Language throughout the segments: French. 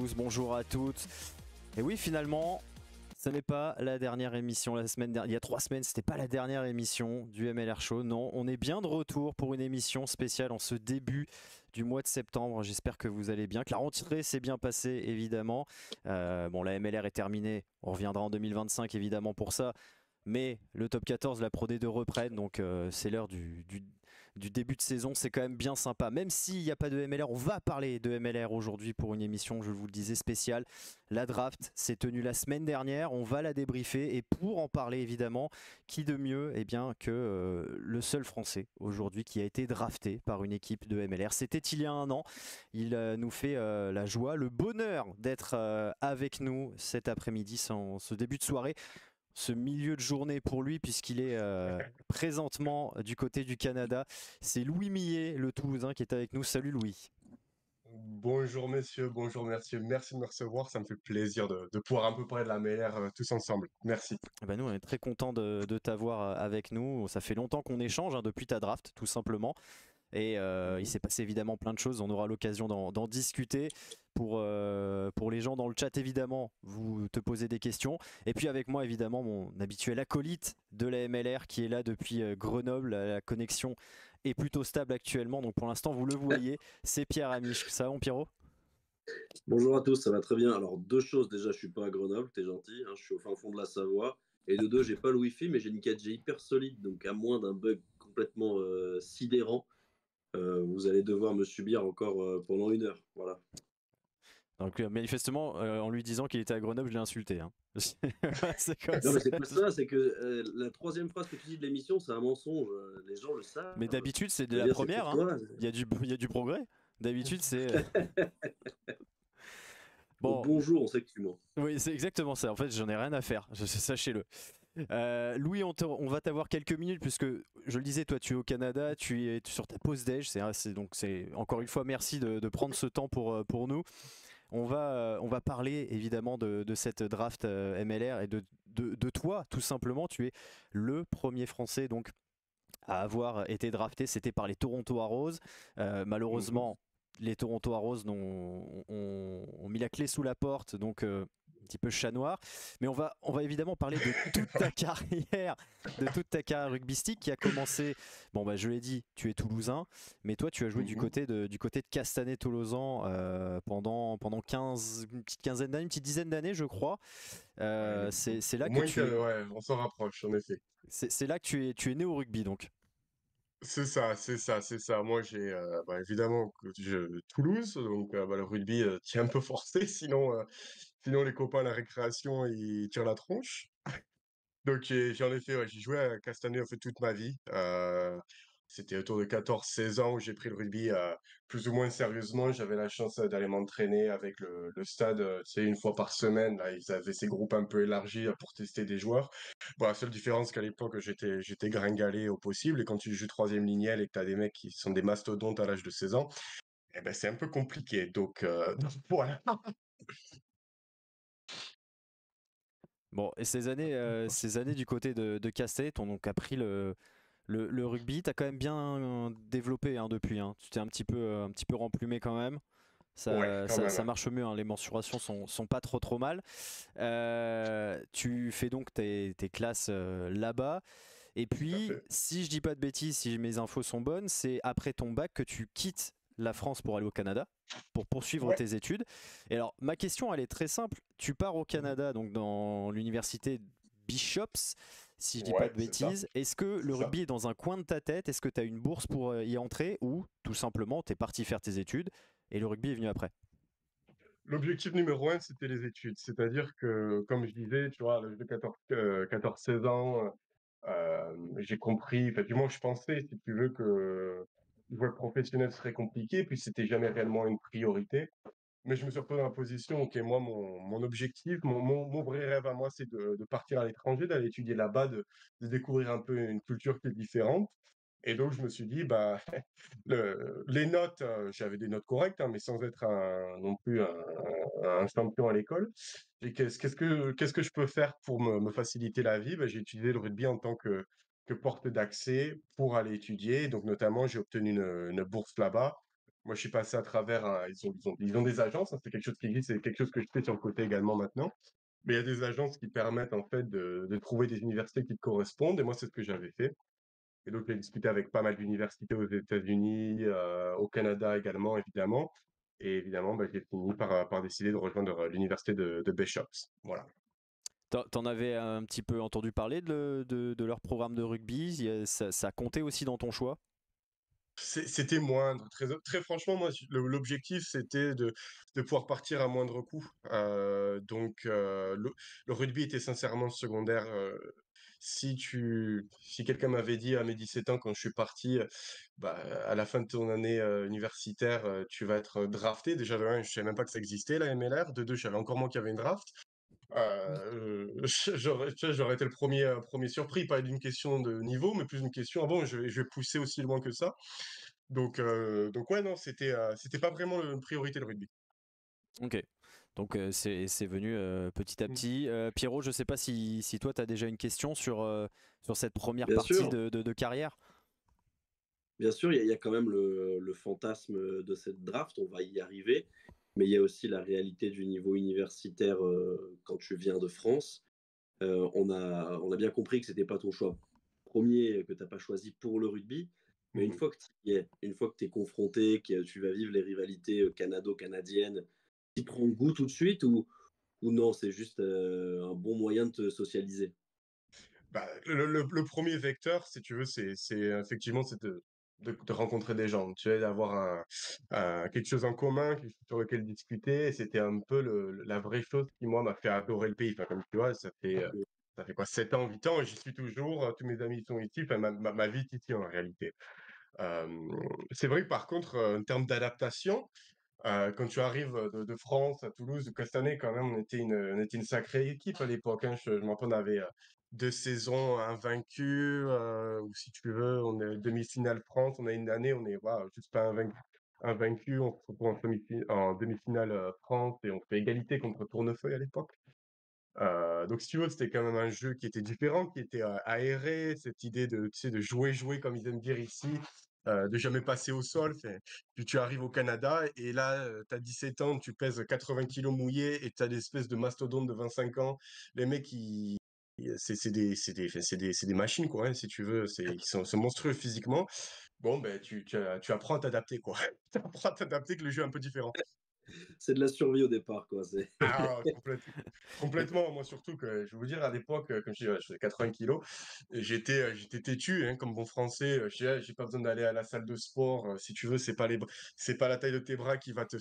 tous, bonjour à toutes. Et oui, finalement, ce n'est pas la dernière émission. La semaine dernière, il y a 3 semaines, c'était pas la dernière émission du MLR Show. Non, on est bien de retour pour une émission spéciale en ce début du mois de septembre. J'espère que vous allez bien, que la rentrée s'est bien passée, évidemment. Bon, la MLR est terminée. On reviendra en 2025, évidemment, pour ça. Mais le top 14, la Pro D2 reprennent, donc c'est l'heure du début de saison, c'est quand même bien sympa. Même s'il n'y a pas de MLR, on va parler de MLR aujourd'hui pour une émission, je vous le disais, spéciale. La draft s'est tenue la semaine dernière, on va la débriefer et pour en parler évidemment, qui de mieux bien, que le seul Français aujourd'hui qui a été drafté par une équipe de MLR. C'était il y a 1 an, il nous fait la joie, le bonheur d'être avec nous cet après-midi, ce début de soirée. Ce milieu de journée pour lui puisqu'il est présentement du côté du Canada. C'est Louis Millet, le Toulousain, qui est avec nous. Salut Louis. Bonjour messieurs, bonjour merci de me recevoir, ça me fait plaisir de pouvoir un peu parler de la MLR tous ensemble. Merci. Nous, on est très content de t'avoir avec nous. Ça fait longtemps qu'on échange, depuis ta draft, tout simplement. Et il s'est passé évidemment plein de choses, on aura l'occasion d'en discuter. Pour les gens dans le chat, évidemment, vous te posez des questions. Et puis avec moi, évidemment, mon habituel acolyte de la MLR qui est là depuis Grenoble. La connexion est plutôt stable actuellement, donc pour l'instant, vous le voyez, c'est Pierre Amiche. Ça va, mon Pierrot? Bonjour à tous, ça va très bien. Alors, deux choses. Déjà, je suis pas à Grenoble, t'es gentil, hein, je suis au fin fond de la Savoie. Et de deux, j'ai pas le Wi-Fi, mais j'ai une 4G hyper solide. Donc, à moins d'un bug complètement sidérant, vous allez devoir me subir encore pendant 1 heure. Voilà. Donc manifestement, en lui disant qu'il était à Grenoble, je l'ai insulté. C'est comme Non, ça. mais c'est pas ça, c'est que la troisième phrase que tu dis de l'émission, c'est un mensonge. Les gens le savent. Mais d'habitude, c'est de la C'est-à-dire, c'est pour première. toi. Il y a du progrès. D'habitude, c'est... Donc, Bon, bonjour, on sait que tu mens. oui, c'est exactement ça. En fait, j'en ai rien à faire. Sachez-le. Louis, on va t'avoir quelques minutes puisque je le disais, toi, tu es au Canada, tu es sur ta pause déj. Donc, c'est encore une fois merci de prendre ce temps pour nous. On va parler évidemment de cette draft MLR et de toi, tout simplement. Tu es le premier Français donc à avoir été drafté. C'était par les Toronto Arrows. Malheureusement, les Toronto Arrows ont mis la clé sous la porte, donc un petit peu chat noir. Mais on va évidemment parler de toute ta carrière, rugbystique qui a commencé. Bon, je l'ai dit, tu es toulousain, mais toi, tu as joué du côté de Castanet-Tolosan pendant une petite quinzaine d'années, une petite dizaine d'années, je crois. C'est là Au que moins, tu on s'en rapproche en effet. c'est là que tu es né au rugby, donc. C'est ça, c'est ça, c'est ça. Moi, évidemment, Toulouse, donc le rugby, t'y es un peu forcé, sinon les copains à la récréation, ils tirent la tronche. Donc, j'en ai fait, ouais, j'ai joué à Castanet en fait toute ma vie. C'était autour de 14-16 ans où j'ai pris le rugby plus ou moins sérieusement. J'avais la chance d'aller m'entraîner avec le stade, tu sais, 1 fois par semaine. Là, ils avaient ces groupes un peu élargis pour tester des joueurs. Bon, la seule différence qu'à l'époque, j'étais gringalé au possible. Et quand tu joues troisième lignelle et que tu as des mecs qui sont des mastodontes à l'âge de 16 ans, eh ben, c'est un peu compliqué. Donc, donc voilà. Bon, et ces années du côté de Castanet t'ont donc appris le rugby. Tu as quand même bien développé depuis. Tu t'es un petit peu remplumé quand même. Ouais, quand Ça même. marche mieux, les mensurations sont pas trop mal. Tu fais donc tes classes là-bas. Et Tout à puis, fait. si je dis pas de bêtises, si mes infos sont bonnes, c'est après ton bac que tu quittes la France pour aller au Canada, pour poursuivre Ouais. tes études. Et alors, ma question, elle est très simple. Tu pars au Mhm. Canada, donc dans l'université Bishops, si je dis pas Ouais, de c'est ça. bêtises. Est-ce que C'est le ça. rugby est dans un coin de ta tête? Est-ce que tu as une bourse pour y entrer? Ou tout simplement, tu es parti faire tes études et le rugby est venu après? L'objectif numéro un, c'était les études. C'est-à-dire que, comme je disais, tu vois, à l'âge de 14-16 ans, j'ai compris, effectivement, je pensais, si tu veux, que le voie professionnelle serait compliqué, puis c'était jamais réellement une priorité. Mais je me suis retrouvé dans la position, ok, moi, mon objectif, mon vrai rêve à moi, c'est de partir à l'étranger, d'aller étudier là-bas, de découvrir un peu une culture qui est différente. Et donc, je me suis dit, bah, les notes, j'avais des notes correctes, mais sans être non plus un champion à l'école. Et qu'est-ce que je peux faire pour me faciliter la vie? Ben, j'ai utilisé le rugby en tant que porte d'accès pour aller étudier. Donc, notamment, j'ai obtenu une bourse là-bas. Moi, je suis passé à travers ils ont des agences, hein, c'est quelque chose qui existe, c'est quelque chose que je fais sur le côté également maintenant. Mais il y a des agences qui permettent en fait de trouver des universités qui te correspondent, et moi, c'est ce que j'avais fait. Et donc, j'ai discuté avec pas mal d'universités aux États-Unis, au Canada également, évidemment. Et évidemment, bah, j'ai fini par décider de rejoindre l'université de Bishops. Voilà. T'en avais un petit peu entendu parler de leur programme de rugby, ça comptait aussi dans ton choix? C'était moindre. Très franchement, moi, l'objectif, c'était de pouvoir partir à moindre coût. Donc, le rugby était sincèrement secondaire. Si quelqu'un m'avait dit à mes 17 ans, quand je suis parti, bah, à la fin de ton année universitaire, tu vas être drafté. Déjà, de un, je savais même pas que ça existait, la MLR. De deux, je savais encore moins qu'il y avait une draft. J'aurais été le premier surpris, pas d'une question de niveau, mais plus une question, ah bon, je vais pousser aussi loin que ça. Donc ouais, non, c'était pas vraiment une priorité, le rugby. Ok. Donc c'est venu petit à Mm. petit. Pierrot, je sais pas si toi tu as déjà une question sur cette première Bien partie sûr, de carrière. bien sûr, il y a quand même le fantasme de cette draft, on va y arriver, mais il y a aussi la réalité du niveau universitaire quand tu viens de France. On a bien compris que c'était pas ton choix premier, que tu as pas choisi pour le rugby, mais une Mhm. fois que tu y es, une fois que tu es confronté, que tu vas vivre les rivalités canado-canadiennes, tu prends goût tout de suite ou non, c'est juste un bon moyen de te socialiser? Bah, le premier vecteur, si tu veux, c'est effectivement c'est de rencontrer des gens, tu sais, d'avoir quelque chose en commun, quelque chose sur lequel discuter. Et c'était un peu la vraie chose qui, moi, m'a fait adorer le pays. Enfin, comme tu vois, ça fait quoi, 7 ans, 8 ans, et j'y suis toujours. Tous mes amis sont ici. Enfin, ma vie est ici, en réalité. Euh, c'est vrai que par contre, en termes d'adaptation, quand tu arrives de France à Toulouse, que cette année, quand même, on était une sacrée équipe à l'époque, hein. Je me rappelle, on avait 2 saisons invaincues, ou si tu veux, on est demi-finale France. On a une année, on est voilà, juste pas invaincu. On se retrouve en demi-finale France, et on fait égalité contre Tournefeuille à l'époque. Donc, si tu veux, c'était quand même un jeu qui était différent, qui était aéré, cette idée tu sais, de jouer comme ils aiment dire ici, de jamais passer au sol. Puis tu arrives au Canada et là, tu as 17 ans, tu pèses 80 kilos mouillés et tu as l'espèce de mastodonte de 25 ans. Les mecs, c'est des machines, quoi, hein, si tu veux. Ils sont monstrueux physiquement. Bon, ben, tu apprends à t'adapter, quoi. Tu apprends à t'adapter, que le jeu est un peu différent. C'est de la survie au départ, quoi. Ah, complètement. Moi, surtout que, je vais vous dire, à l'époque, comme je dis, ouais, je faisais 80 kilos, et j'étais têtu, hein, comme bon français. Je dis, ah, j'ai pas besoin d'aller à la salle de sport. Si tu veux, c'est pas la taille de tes bras qui va te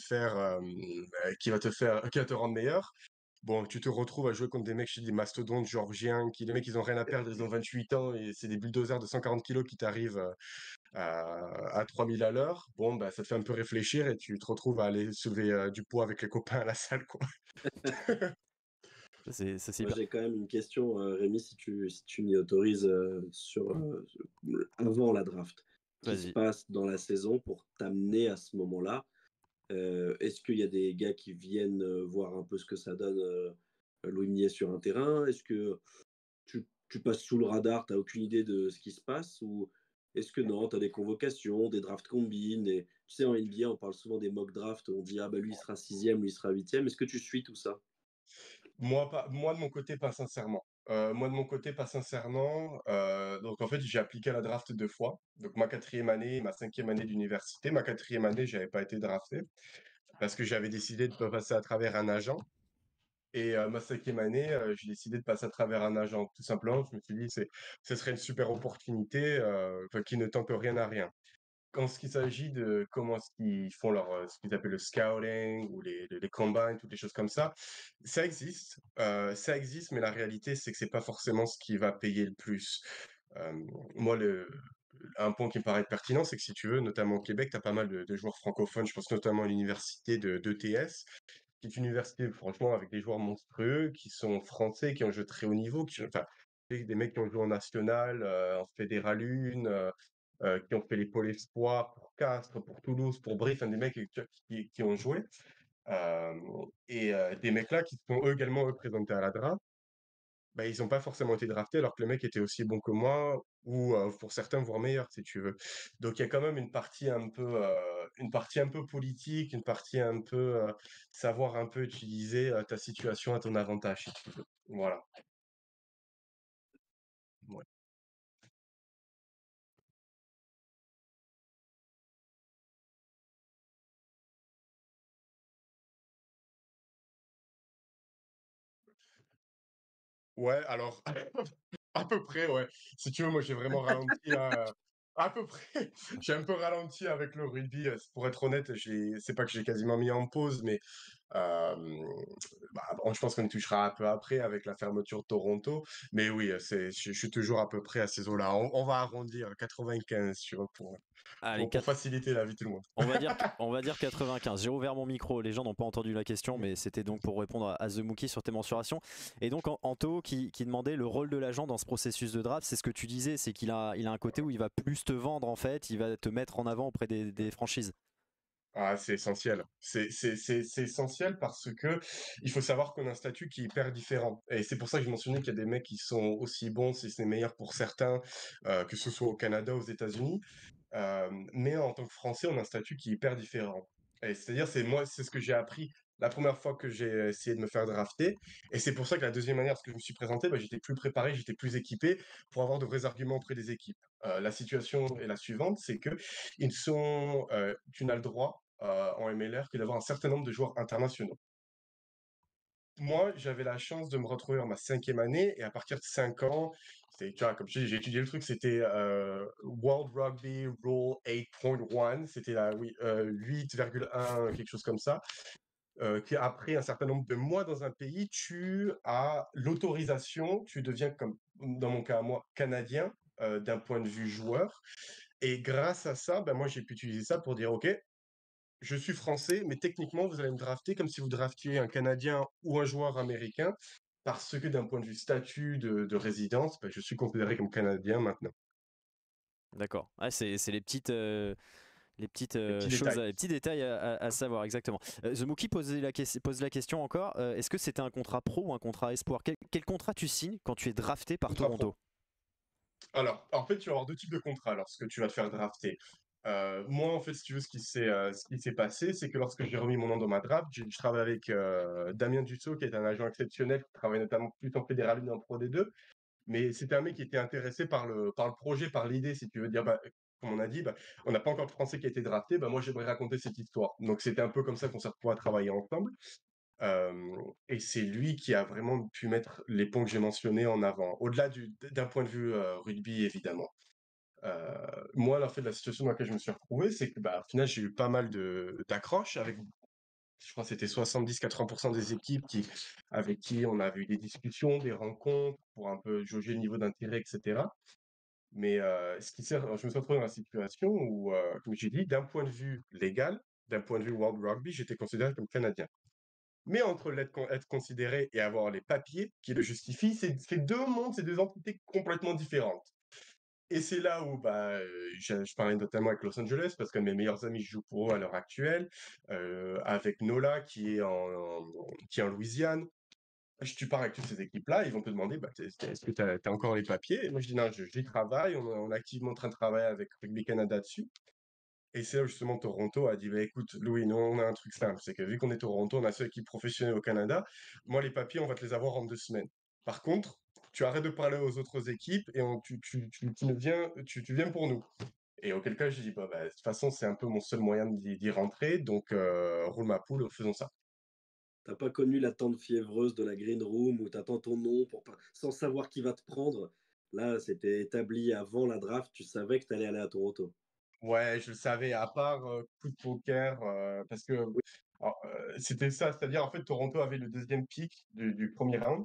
rendre meilleur. Bon, tu te retrouves à jouer contre des mecs, chez des mastodontes géorgiens, les mecs, ils ont rien à perdre, ils ont 28 ans, et c'est des bulldozers de 140 kilos qui t'arrivent à 3000 à l'heure. Bon, bah, ça te fait un peu réfléchir, et tu te retrouves à aller soulever du poids avec les copains à la salle, quoi. C'est Moi, hyper. j'ai quand même une question, Rémi, si tu m'y autorises, avant la draft. Qui se Vas-y. passe dans la saison pour t'amener à ce moment-là? Est-ce qu'il y a des gars qui viennent voir un peu ce que ça donne, Louis Millet sur un terrain? Est-ce que tu passes sous le radar, tu n'as aucune idée de ce qui se passe? Ou est-ce que non, tu as des convocations, des drafts combines? Et, tu sais, en NBA, on parle souvent des mock drafts. On dit, ah bah lui, il sera sixième, lui, il sera huitième. Est-ce que tu suis tout ça? Moi, de mon côté, pas sincèrement. Moi, de mon côté, pas sincèrement. Donc, en fait, j'ai appliqué à la draft 2 fois. Donc, ma quatrième année et ma cinquième année d'université. Ma quatrième année, j'avais pas été drafté parce que j'avais décidé de pas passer à travers un agent. Et ma cinquième année, j'ai décidé de passer à travers un agent. Tout simplement, je me suis dit, ce serait une super opportunité, enfin, qui ne tente rien à rien. Quand ce qu'il s'agit de comment est-ce qu'ils font ce qu'ils appellent le scouting ou les combines, toutes les choses comme ça existe, mais la réalité, c'est que c'est pas forcément ce qui va payer le plus. Euh, Moi, un point qui me paraît pertinent, c'est que si tu veux, notamment au Québec, tu as pas mal de joueurs francophones. Je pense notamment à l'université d'ETS, qui est une université, franchement, avec des joueurs monstrueux, qui sont français, qui ont joué très haut niveau, enfin, des mecs qui ont joué en national, en fédéral 1, qui ont fait les pôles espoirs pour Castres, pour Toulouse, pour Brive, enfin, des mecs qui ont joué. Et des mecs là qui sont eux également eux présentés à la draft. bah, ils ont pas forcément été draftés alors que le mec était aussi bon que moi ou pour certains voire meilleur si tu veux. Donc il y a quand même une partie un peu politique, une partie un peu savoir un peu utiliser ta situation à ton avantage si tu veux. Voilà. Ouais. Ouais, alors à peu près, ouais. Si tu veux, moi j'ai vraiment ralenti à peu près. J'ai un peu ralenti avec le rugby. Pour être honnête, c'est pas que j'ai quasiment mis en pause, mais bah, bon, je pense qu'on y touchera un peu après avec la fermeture de Toronto. Mais oui, je suis toujours à peu près à ces eaux-là. On va arrondir 95, tu vois, Allez, pour faciliter la vie de tout le monde. on va dire 95. J'ai ouvert mon micro, les gens n'ont pas entendu la question, mais c'était donc pour répondre à The Mookie sur tes mensurations. Et donc Anto qui demandait le rôle de l'agent dans ce processus de draft, c'est ce que tu disais, c'est qu'il a un côté où il va plus te vendre en fait, il va te mettre en avant auprès des franchises. Ah, c'est essentiel. C'est essentiel parce que il faut savoir qu'on a un statut qui est hyper différent. Et c'est pour ça que je mentionnais qu'il y a des mecs qui sont aussi bons, si ce n'est meilleurs pour certains, que ce soit au Canada, aux États-Unis. Mais en tant que Français, on a un statut qui est hyper différent. Et c'est-à-dire, c'est ce que j'ai appris la première fois que j'ai essayé de me faire drafter. Et c'est pour ça que la deuxième manière, ce que je me suis présenté, bah, j'étais plus préparé, j'étais plus équipé pour avoir de vrais arguments auprès des équipes. La situation est la suivante, c'est que tu n'as le droit en MLR que d'avoir un certain nombre de joueurs internationaux. Moi, j'avais la chance de me retrouver en ma 5e année et à partir de 5 ans, tu vois, comme je dis, j'ai étudié le truc, c'était World Rugby Rule 8.1, c'était la oui, 8,1, quelque chose comme ça, qu'après un certain nombre de mois dans un pays, tu as l'autorisation, tu deviens comme, dans mon cas à moi, canadien d'un point de vue joueur. Et grâce à ça, ben moi j'ai pu utiliser ça pour dire, OK, je suis français, mais techniquement, vous allez me drafter comme si vous draftiez un Canadien ou un joueur américain, parce que d'un point de vue statut de résidence, bah, je suis considéré comme Canadien maintenant. D'accord. Ah, c'est les petites Les petits choses, détails. les petits détails à savoir exactement. The Mookie pose la question encore. Est-ce que c'était un contrat pro ou un contrat espoir? Quel contrat tu signes quand tu es drafté par Contrat pro. Toronto? Alors, en fait, tu vas avoir 2 types de contrats lorsque tu vas te faire drafter. Moi, en fait, si tu veux, ce qui s'est passé, c'est que lorsque j'ai remis mon nom dans ma draft, je travaille avec Damien Dussault, qui est un agent exceptionnel, qui travaille notamment plus en fédéral et en Pro D2. Mais c'était un mec qui était intéressé par le projet, par l'idée, si tu veux dire, bah, comme on a dit, bah, on n'a pas encore de Français qui a été drafté, bah, moi j'aimerais raconter cette histoire. Donc c'était un peu comme ça qu'on s'est retrouvés à travailler ensemble. Et c'est lui qui a vraiment pu mettre les points que j'ai mentionnés en avant, au-delà d'un point de vue rugby, évidemment. Moi, en fait, la situation dans laquelle je me suis retrouvé, c'est que bah, au final, j'ai eu pas mal d'accroches avec, je crois que c'était 70-80% des équipes avec qui on avait eu des discussions, des rencontres pour un peu jauger le niveau d'intérêt, etc. Mais je me suis retrouvé dans la situation où, comme j'ai dit, d'un point de vue légal, d'un point de vue World Rugby, j'étais considéré comme Canadien. Mais entre être considéré et avoir les papiers qui le justifient, c'est deux mondes, c'est deux entités complètement différentes. Et c'est là où bah, je parlais notamment avec Los Angeles, parce qu'un de mes meilleurs amis joue pour eux à l'heure actuelle, avec Nola qui est en Louisiane. Tu pars avec toutes ces équipes-là, ils vont te demander bah, est-ce que tu as encore les papiers? Et moi je dis non, j'y travaille, on est activement en train de travailler avec Rugby Canada dessus. Et c'est là où justement Toronto a dit bah, écoute, Louis, nous on a un truc simple, c'est que vu qu'on est Toronto, on a seule équipe professionnelle au Canada, moi les papiers, on va te les avoir en 2 semaines. Par contre, tu arrêtes de parler aux autres équipes et tu viens pour nous. Et auquel cas, je dis bah, de toute façon, c'est un peu mon seul moyen d'y rentrer, donc roule ma poule, faisons ça. T'as pas connu l'attente fiévreuse de la green room où t'attends ton nom sans savoir qui va te prendre. Là, c'était établi avant la draft, tu savais que t'allais aller à Toronto. Ouais, je le savais, à part coup de poker, parce que Oui, alors, c'était ça, c'est-à-dire en fait Toronto avait le deuxième pick du premier round,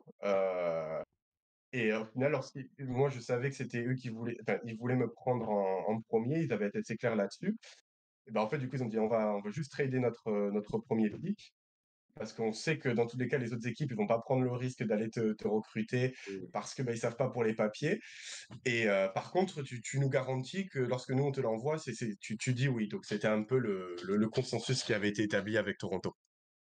et au final, moi je savais que c'était eux qui voulaient, enfin ils voulaient me prendre en premier, ils avaient été assez clairs là-dessus. Et ben en fait du coup ils ont dit on va juste trader notre premier pick. Parce qu'on sait que dans tous les cas, les autres équipes, ils vont pas prendre le risque d'aller te recruter oui. parce que bah, ils savent pas pour les papiers. Et par contre, tu nous garantis que lorsque nous on te l'envoie, tu dis oui. Donc c'était un peu le consensus qui avait été établi avec Toronto.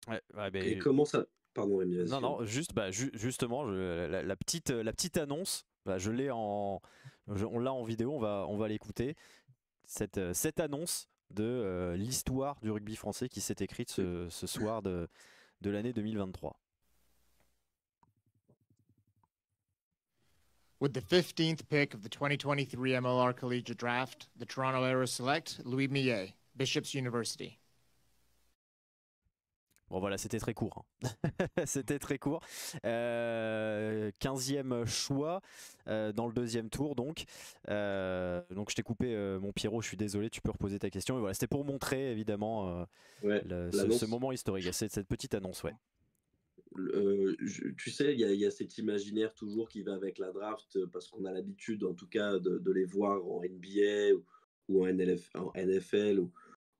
Ouais, Et ben, comment ça, Pardon, Rémi, vas-y. Non, non, justement, la petite annonce, je l'ai on l'a en vidéo, on va l'écouter. Cette annonce de l'histoire du rugby français qui s'est écrite ce soir de l'année 2023. With the 15th pick of the 2023 MLR Collegiate Draft, the Toronto Arrows select Louis Millet, Bishop's University. Bon voilà, c'était très court. C'était très court. 15e choix dans le deuxième tour donc. Donc je t'ai coupé mon Pierrot, je suis désolé, tu peux reposer ta question. Et voilà, c'était pour montrer évidemment ce moment historique, cette petite annonce. Ouais. Tu sais, il y a cet imaginaire toujours qui va avec la draft, parce qu'on a l'habitude, en tout cas, de les voir en NBA ou en NFL, où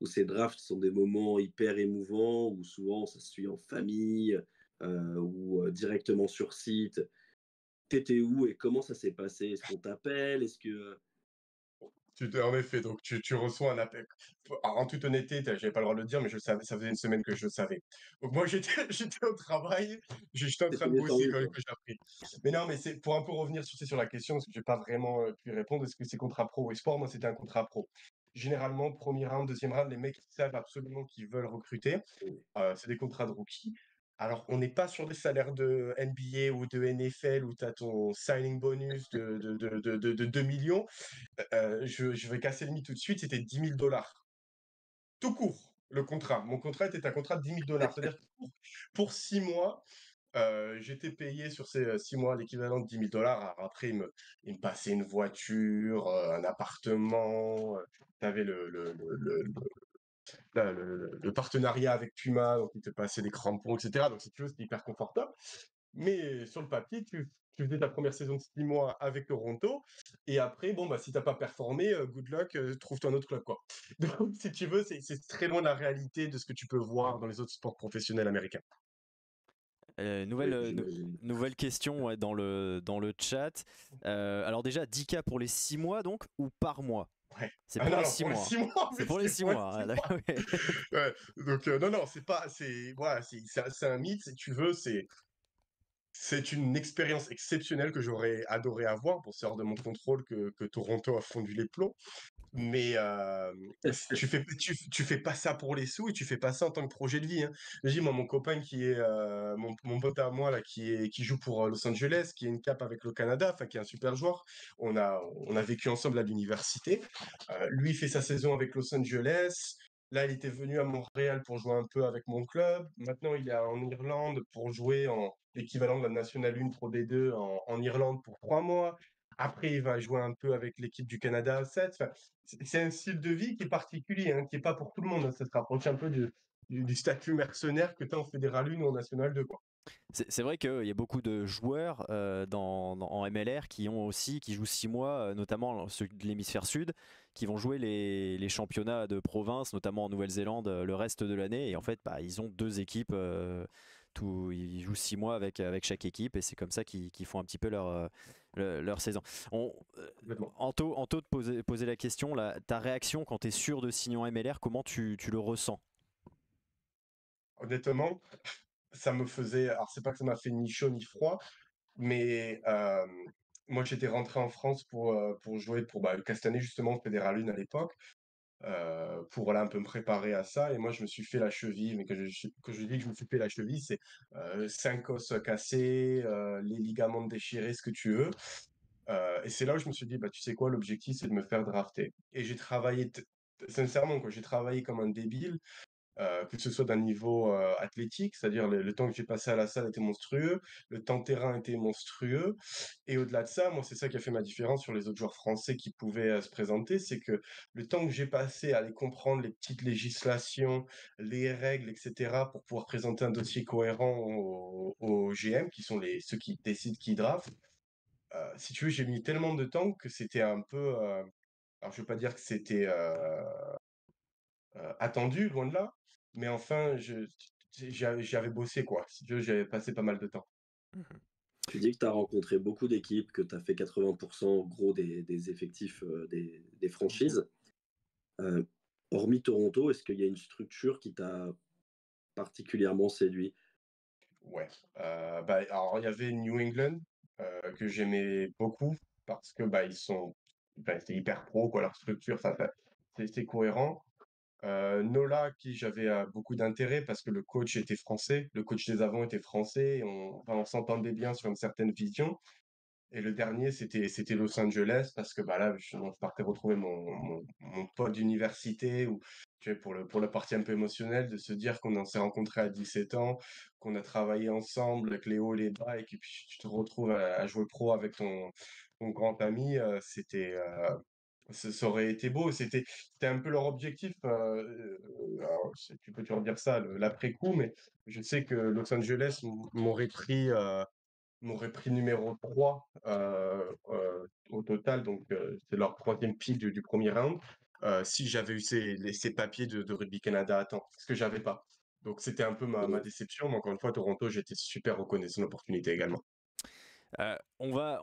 ces drafts sont des moments hyper émouvants, où souvent ça se suit en famille ou directement sur site. T'étais où et comment ça s'est passé? Est-ce qu'on t'appelle? Est-ce que... En effet, donc tu reçois un appel. En toute honnêteté, j'avais pas le droit de le dire, mais je savais, ça faisait une semaine que je savais. Donc moi, j'étais au travail, j'étais en train de bosser quand même que j'ai appris. Mais non, mais c'est pour un peu revenir sur la question, parce que j'ai pas vraiment pu répondre. Est-ce que c'est contrat pro ou sport? Moi, c'était un contrat pro. Généralement, premier round, deuxième round, les mecs ils savent absolument qu'ils veulent recruter. C'est des contrats de rookie. Alors, on n'est pas sur des salaires de NBA ou de NFL où tu as ton signing bonus de 2 millions. Je vais casser le mythe tout de suite, c'était 10 000 $. Tout court, le contrat. Mon contrat était un contrat de 10 000 $. C'est-à-dire que pour 6 mois, j'étais payé sur ces 6 mois l'équivalent de 10 000 $. Alors après, il me passait une voiture, un appartement. Tu avais le partenariat avec Puma, donc il te passait des crampons, etc. Donc si tu veux, c'était hyper confortable. Mais sur le papier, tu faisais ta première saison de 6 mois avec Toronto, et après, bon, bah, si t'as pas performé, good luck, trouve-toi un autre club, quoi. Donc, si tu veux, c'est très loin de la réalité de ce que tu peux voir dans les autres sports professionnels américains. Nouvelle question dans le chat. Alors déjà, 10K pour les 6 mois donc, ou par mois? Ouais. C'est pour, non, les non, 6 pour les mois. 6 mois. C'est pour les 6 mois. Ouais. Ouais, donc, non, c'est pas, voilà, c'est un mythe, si tu veux, c'est une expérience exceptionnelle que j'aurais adoré avoir. Bon, c'est hors de mon contrôle que Toronto a fondu les plombs. Mais tu fais pas ça pour les sous, et tu fais pas ça en tant que projet de vie. Hein. Je dis, moi, mon copain qui est mon pote à moi là, qui joue pour Los Angeles, qui est une cape avec le Canada, enfin qui est un super joueur. On a vécu ensemble à l'université. Lui fait sa saison avec Los Angeles. Là, il était venu à Montréal pour jouer un peu avec mon club. Maintenant, il est en Irlande pour jouer en l'équivalent de la National 1 Pro D2 en Irlande pour 3 mois. Après, il va jouer un peu avec l'équipe du Canada 7. Enfin, c'est un style de vie qui est particulier, hein, qui n'est pas pour tout le monde. Hein. Ça se rapproche un peu du statut mercenaire que tu as en Fédéral 1 ou en National 2. Quoi. C'est vrai qu'il y a beaucoup de joueurs en MLR qui jouent 6 mois, notamment ceux de l'hémisphère sud, qui vont jouer les championnats de province, notamment en Nouvelle-Zélande, le reste de l'année. Et en fait, ils ont 2 équipes. Ils jouent 6 mois avec chaque équipe, et c'est comme ça qu'ils font un petit peu leur saison. Anto te posait la question, ta réaction quand tu es sûr de signer en MLR, comment tu le ressens? Honnêtement, ça me faisait. Alors, c'est pas que ça m'a fait ni chaud ni froid, mais moi, j'étais rentré en France pour jouer pour Castanet, justement, Fédéral 1 à l'époque, pour voilà, un peu me préparer à ça. Et moi, je me suis fait la cheville, mais que je dis que je me suis fait la cheville, c'est 5 os cassés, les ligaments déchirés, ce que tu veux. Et c'est là où je me suis dit, tu sais quoi, l'objectif, c'est de me faire drafter. Et j'ai travaillé, sincèrement, j'ai travaillé comme un débile. Que ce soit d'un niveau athlétique, c'est-à-dire le temps que j'ai passé à la salle était monstrueux, le temps de terrain était monstrueux, et au-delà de ça, moi c'est ça qui a fait ma différence sur les autres joueurs français qui pouvaient se présenter, c'est que le temps que j'ai passé à aller comprendre les petites législations, les règles, etc., pour pouvoir présenter un dossier cohérent au GM, qui sont ceux qui décident qui draft, si tu veux, j'ai mis tellement de temps que c'était un peu... alors je veux pas dire que c'était attendu, loin de là. Mais enfin, j'avais bossé, quoi. Si tu veux, j'avais passé pas mal de temps. Tu dis que tu as rencontré beaucoup d'équipes, que tu as fait 80% gros des effectifs des franchises. Hormis Toronto, est-ce qu'il y a une structure qui t'a particulièrement séduit? Ouais. Bah, alors il y avait New England que j'aimais beaucoup parce que bah c'est hyper pro quoi, leur structure, c'est cohérent. Nola, qui j'avais beaucoup d'intérêt parce que le coach était français, le coach des avants était français, on s'entendait bien sur une certaine vision. Et le dernier, c'était Los Angeles parce que bah là, je partais retrouver mon pote d'université ou tu vois, pour la partie un peu émotionnelle, de se dire qu'on s'est rencontrés à 17 ans, qu'on a travaillé ensemble avec les hauts et les bas et que puis tu te retrouves à jouer pro avec ton grand ami, ça aurait été beau. C'était un peu leur objectif. Alors, tu peux toujours dire ça, l'après-coup, mais je sais que Los Angeles m'aurait pris numéro 3 au total, donc c'est leur troisième pick du premier round, si j'avais eu ces papiers de Rugby Canada à temps, ce que j'avais pas. Donc c'était un peu ma déception, mais encore une fois, Toronto, j'étais super reconnaissant de l'opportunité également. On va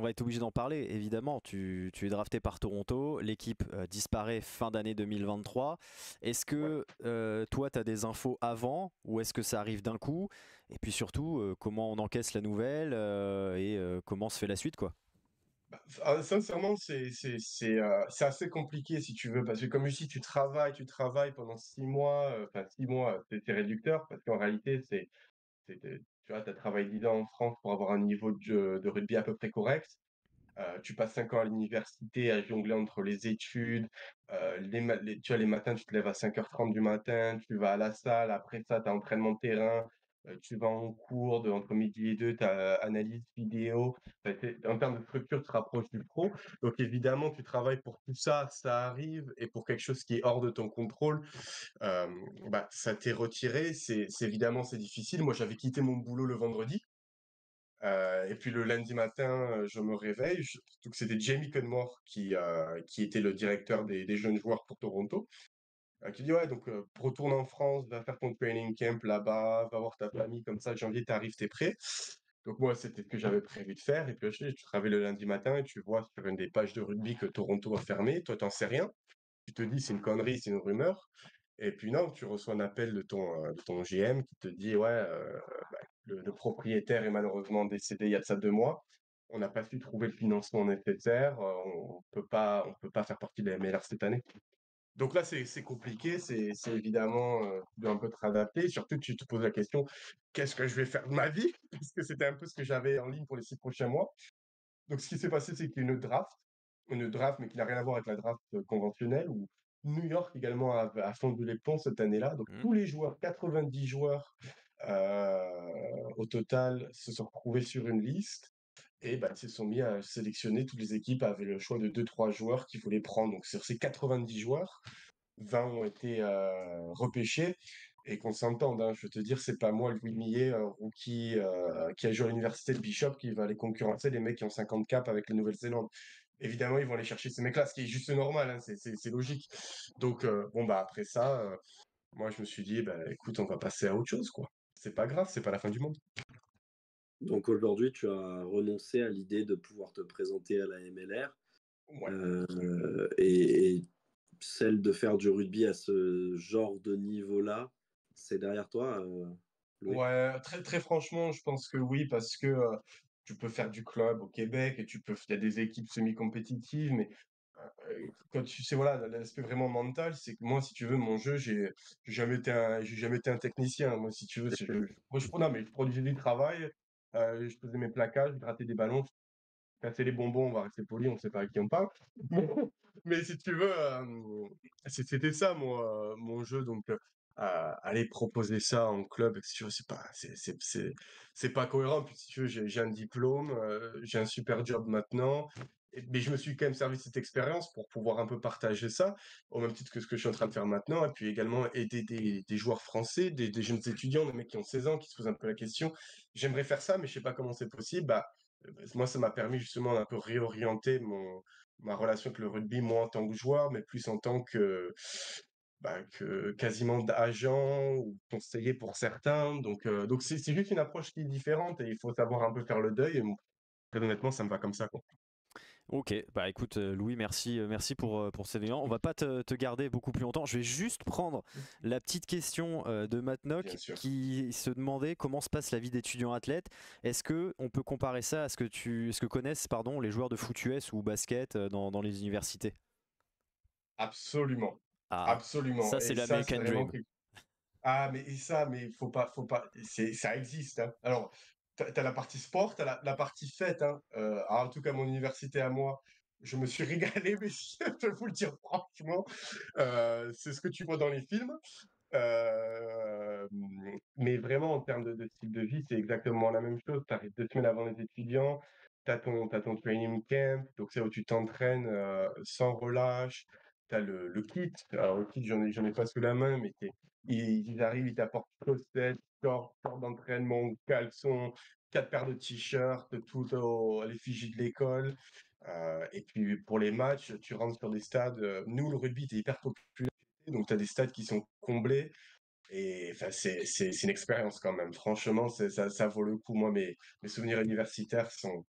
être obligé d'en parler, évidemment. Tu es drafté par Toronto, l'équipe disparaît fin d'année 2023. Est-ce que toi, tu as des infos avant ou est-ce que ça arrive d'un coup? Et puis surtout, comment on encaisse la nouvelle et comment se fait la suite, quoi? Sincèrement, c'est assez compliqué si tu veux, parce que comme je dis, tu travailles pendant 6 mois, enfin 6 mois, c'est réducteur, parce qu'en réalité, tu vois, tu as travaillé 10 ans en France pour avoir un niveau de rugby à peu près correct. Tu passes 5 ans à l'université à jongler entre les études. Tu vois, les matins, tu te lèves à 5h30 du matin, tu vas à la salle. Après ça, tu as entraînement de terrain. Tu vas en cours entre midi et deux, tu as analyse vidéo. Enfin, en termes de structure, tu te rapproches du pro. Donc évidemment, tu travailles pour tout ça, ça arrive. Et pour quelque chose qui est hors de ton contrôle, euh, bah, ça t'est retiré. Évidemment, c'est difficile. Moi, j'avais quitté mon boulot le vendredi. Et puis le lundi matin, je me réveille. Surtout que c'était Jamie Cudmore qui était le directeur des jeunes joueurs pour Toronto, qui dit ouais, donc retourne en France, va faire ton training camp là-bas, va voir ta famille, comme ça, janvier, t'arrives, t'es prêt. Donc moi, c'était ce que j'avais prévu de faire. Et puis tu travailles le lundi matin et tu vois sur une des pages de rugby que Toronto a fermé. Toi, t'en sais rien. Tu te dis c'est une connerie, c'est une rumeur. Et puis non, tu reçois un appel de ton GM qui te dit ouais, le propriétaire est malheureusement décédé il y a de ça 2 mois. On n'a pas su trouver le financement nécessaire. On peut pas faire partie de la MLR cette année. Donc là, c'est compliqué. C'est évidemment, tu dois un peu te réadapter. Surtout, tu te poses la question, qu'est-ce que je vais faire de ma vie? Parce que c'était un peu ce que j'avais en ligne pour les 6 prochains mois. Donc, ce qui s'est passé, c'est qu'il y a une draft, mais qui n'a rien à voir avec la draft conventionnelle, où New York également a fondu les plombs cette année-là. Donc, tous les joueurs, 90 joueurs au total, se sont retrouvés sur une liste et bah, ils se sont mis à sélectionner. Toutes les équipes avaient le choix de 2-3 joueurs qu'ils voulaient prendre. Donc, sur ces 90 joueurs, 20 ont été repêchés. Et qu'on s'entende, hein, je veux te dire, c'est pas moi, Louis Millet, rookie, qui a joué à l'université de Bishop, qui va aller concurrencer les mecs qui ont 50 caps avec la Nouvelle-Zélande. Évidemment, ils vont aller chercher ces mecs-là, ce qui est juste normal, hein, c'est logique. Donc, bon, bah, après ça, moi, je me suis dit, bah, écoute, on va passer à autre chose, quoi. C'est pas grave, c'est pas la fin du monde. Donc aujourd'hui, tu as renoncé à l'idée de pouvoir te présenter à la MLR Ouais. et celle de faire du rugby à ce genre de niveau-là, c'est derrière toi, Louis? Ouais, très, très franchement, je pense que oui, parce que tu peux faire du club au Québec et il y a des équipes semi-compétitives, mais quand tu sais, voilà, l'aspect vraiment mental, c'est que moi, si tu veux, mon jeu, j'ai jamais été un technicien. Moi, si tu veux, non, mais je produisais du travail, je faisais mes plaquages, je grattais des ballons, casser les bonbons, on va rester poli, on sait pas à qui on parle. Mais si tu veux, c'était ça mon jeu. Donc, aller proposer ça en club, si tu veux, c'est pas cohérent. Puis si tu veux, j'ai un diplôme, j'ai un super job maintenant. Mais je me suis quand même servi de cette expérience pour pouvoir un peu partager ça, au même titre que ce que je suis en train de faire maintenant. Et puis également aider des joueurs français, des jeunes étudiants, des mecs qui ont 16 ans, qui se posent un peu la question. J'aimerais faire ça, mais je sais pas comment c'est possible. Bah, moi, ça m'a permis justement d'un peu réorienter ma relation avec le rugby, moi en tant que joueur, mais plus en tant que quasiment d'agent ou conseiller pour certains. Donc c'est juste une approche qui est différente et il faut savoir un peu faire le deuil. Et très honnêtement, ça me va comme ça, quoi. Ok, bah écoute Louis, merci pour ces éléments. On va pas te garder beaucoup plus longtemps. Je vais juste prendre la petite question de Matt Nock Bien sûr. qui se demandait comment se passe la vie d'étudiant athlète. Est-ce que on peut comparer ça à ce que connaissent les joueurs de foot US ou basket dans les universités? Absolument. Ah, Absolument. ça c'est Et ça, c'est l'American vraiment Dream. quelque... Ah, mais et ça, mais faut pas, ça existe, hein. Alors, t'as la partie sport, t'as la partie fête, hein. En tout cas, mon université à moi, je me suis régalé, mais je peux vous le dire franchement, c'est ce que tu vois dans les films. Euh, mais vraiment, en termes de style de vie, c'est exactement la même chose. Tu arrives 2 semaines avant les étudiants, t'as ton training camp, donc c'est où tu t'entraînes sans relâche. Tu as le kit. Alors, le kit, j'en ai pas sous la main, mais ils arrivent, ils t'apportent chaussettes, shorts d'entraînement, caleçons, 4 paires de t-shirts, tout à l'effigie de l'école. Et puis, pour les matchs, tu rentres sur des stades. Nous, le rugby, est hyper populaire. Donc, tu as des stades qui sont comblés. Et enfin, c'est une expérience quand même. Franchement, ça vaut le coup. Moi, mes souvenirs universitaires sont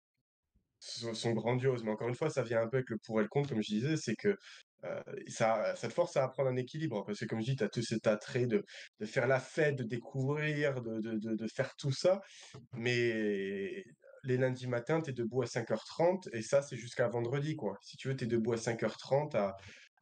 grandioses. Mais encore une fois, ça vient un peu avec le pour et le contre, comme je disais. C'est que ça te force à apprendre un équilibre. Parce que, comme je dis, tu as tout cet attrait de faire la fête, de découvrir, de faire tout ça. Mais les lundis matins, tu es debout à 5h30 et ça, c'est jusqu'à vendredi, quoi. Si tu veux, tu es debout à 5h30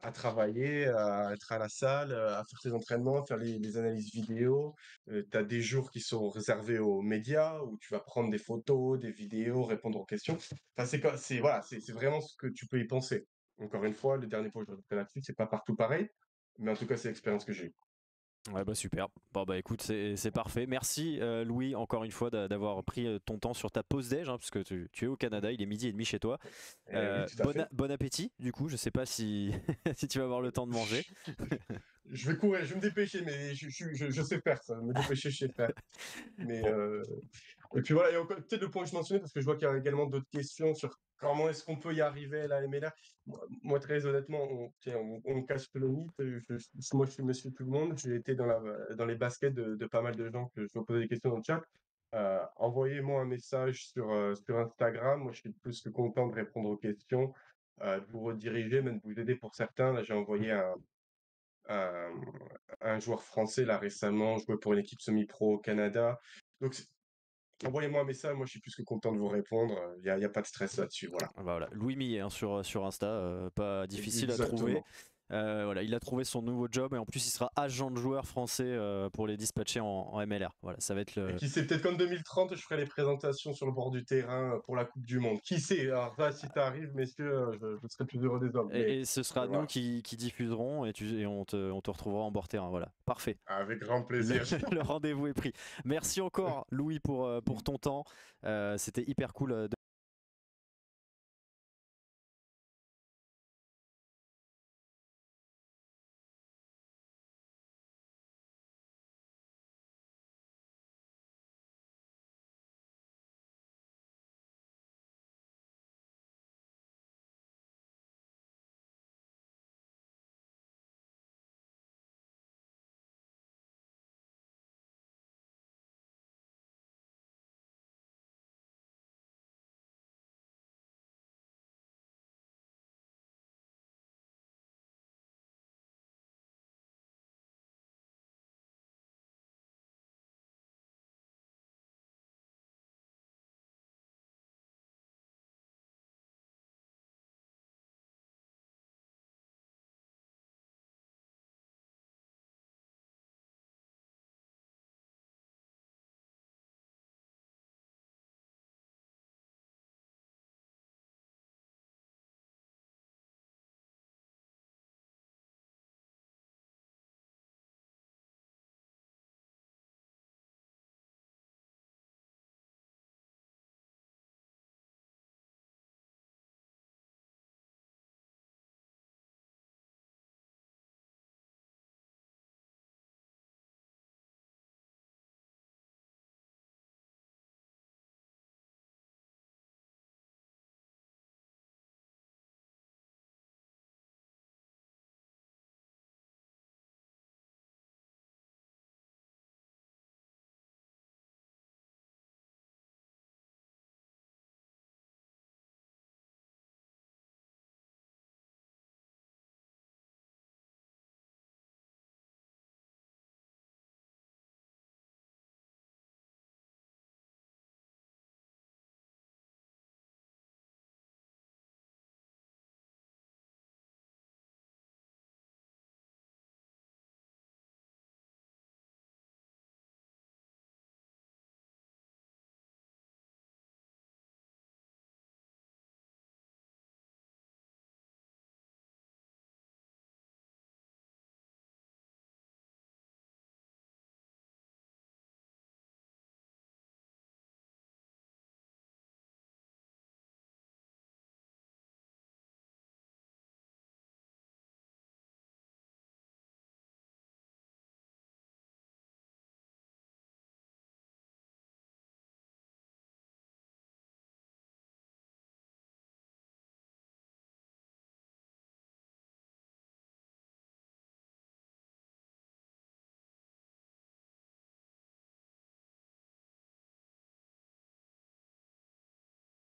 à travailler, à être à la salle, à faire tes entraînements, à faire les analyses vidéo. Tu as des jours qui sont réservés aux médias où tu vas prendre des photos, des vidéos, répondre aux questions. Enfin, voilà, c'est vraiment ce que tu peux y penser. Encore une fois, le dernier point que je répète là-dessus, c'est pas partout pareil, mais en tout cas, c'est l'expérience que j'ai eue. Ouais bah super. Bon bah écoute c'est parfait. Merci Louis encore une fois d'avoir pris ton temps sur ta pause déj hein, puisque tu es au Canada, il est 12h30 chez toi. Et oui, tout à fait. Bon appétit du coup, je sais pas si, si tu vas avoir le temps de manger. Je vais courir, je vais me dépêcher, mais je sais faire ça. Me dépêcher, je sais faire. Mais Bon, et puis voilà, et encore peut-être le point que je mentionnais, parce que je vois qu'il y a également d'autres questions sur comment est-ce qu'on peut y arriver à la MLR. Moi, très honnêtement, on casse le mythe. Moi, je suis monsieur tout le monde. J'ai été dans les baskets de pas mal de gens que je vais poser des questions dans le chat. Envoyez-moi un message sur Instagram. Moi, je suis plus que content de répondre aux questions, de vous rediriger, même de vous aider pour certains. Là, j'ai envoyé un, un joueur français là récemment, joué pour une équipe semi-pro au Canada. Donc, envoyez-moi un message, moi je suis plus que content de vous répondre. Y a pas de stress là-dessus, voilà. bah voilà, Louis Millet hein, sur Insta, pas difficile à trouver. Exactement. Voilà, il a trouvé son nouveau job et en plus il sera agent de joueur français pour les dispatcher en MLR. Voilà, ça va être Et le. qui sait, peut-être qu'en 2030, je ferai les présentations sur le bord du terrain pour la Coupe du Monde. Qui sait? Alors ça, si ça arrive, messieurs, je serai plus heureux des hommes. Et ce sera nous Voilà, qui diffuserons et on te retrouvera en bord terrain. Voilà, parfait. avec grand Le, plaisir. le rendez-vous est pris. Merci encore Louis pour ton temps. C'était hyper cool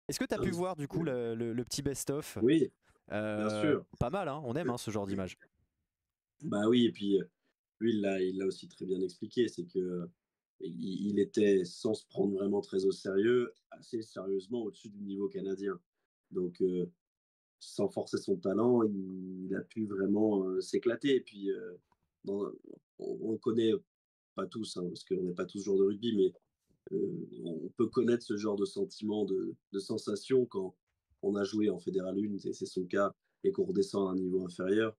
Est-ce que tu as pu voir du coup le petit best-of? Oui, bien sûr. Pas mal, hein, on aime ce genre d'image. Bah oui, et puis lui, il l'a aussi très bien expliqué, c'est que il était, sans se prendre vraiment très au sérieux, assez sérieusement au-dessus du niveau canadien. Donc, sans forcer son talent, il a pu vraiment s'éclater. Et puis, on connaît pas tous, hein, parce qu'on n'est pas tous joueurs de rugby, mais on peut connaître ce genre de sentiment, de sensation quand on a joué en Fédéral 1, et c'est son cas, et qu'on redescend à un niveau inférieur.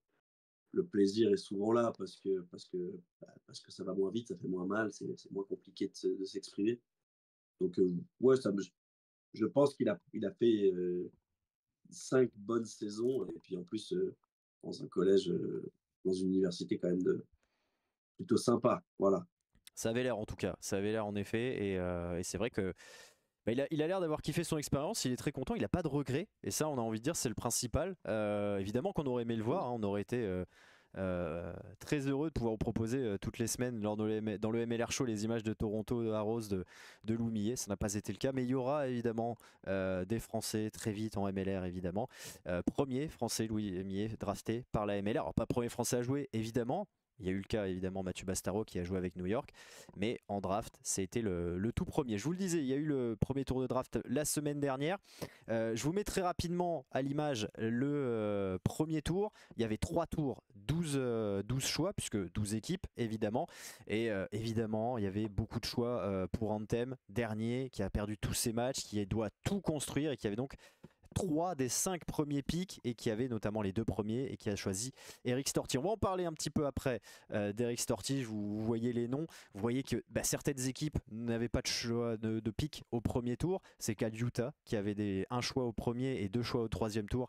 Le plaisir est souvent là parce que ça va moins vite, ça fait moins mal, c'est moins compliqué de s'exprimer. Donc, ouais, je pense qu'il a fait 5 bonnes saisons, et puis en plus, dans un collège, dans une université quand même plutôt sympa. Voilà. Ça avait l'air en tout cas, ça avait l'air en effet, et c'est vrai que bah, il a l'air d'avoir kiffé son expérience, il est très content, il n'a pas de regrets, et ça on a envie de dire c'est le principal. Évidemment qu'on aurait aimé le voir, hein, on aurait été très heureux de pouvoir vous proposer toutes les semaines dans le MLR Show les images de Toronto, de Arrows, de Louis Millet. Ça n'a pas été le cas, mais il y aura évidemment des Français très vite en MLR évidemment. Premier Français Louis Millet drafté par la MLR. Alors pas premier Français à jouer évidemment. Il y a eu le cas évidemment Mathieu Bastaro qui a joué avec New York, mais en draft c'était le tout premier. Je vous le disais, il y a eu le premier tour de draft la semaine dernière. Je vous mets très rapidement à l'image le premier tour. Il y avait 3 tours, 12 choix, puisque 12 équipes évidemment. Et évidemment, il y avait beaucoup de choix pour Anthem, dernier, qui a perdu tous ses matchs, qui doit tout construire et qui avait donc 3 des 5 premiers pics et qui avait notamment les 2 premiers et qui a choisi Eric Storti. On va en parler un petit peu après d'Eric Storti. Vous voyez les noms, vous voyez que certaines équipes n'avaient pas de choix de pic au premier tour. C'est le cas de Utah qui avait un choix au premier et 2 choix au troisième tour.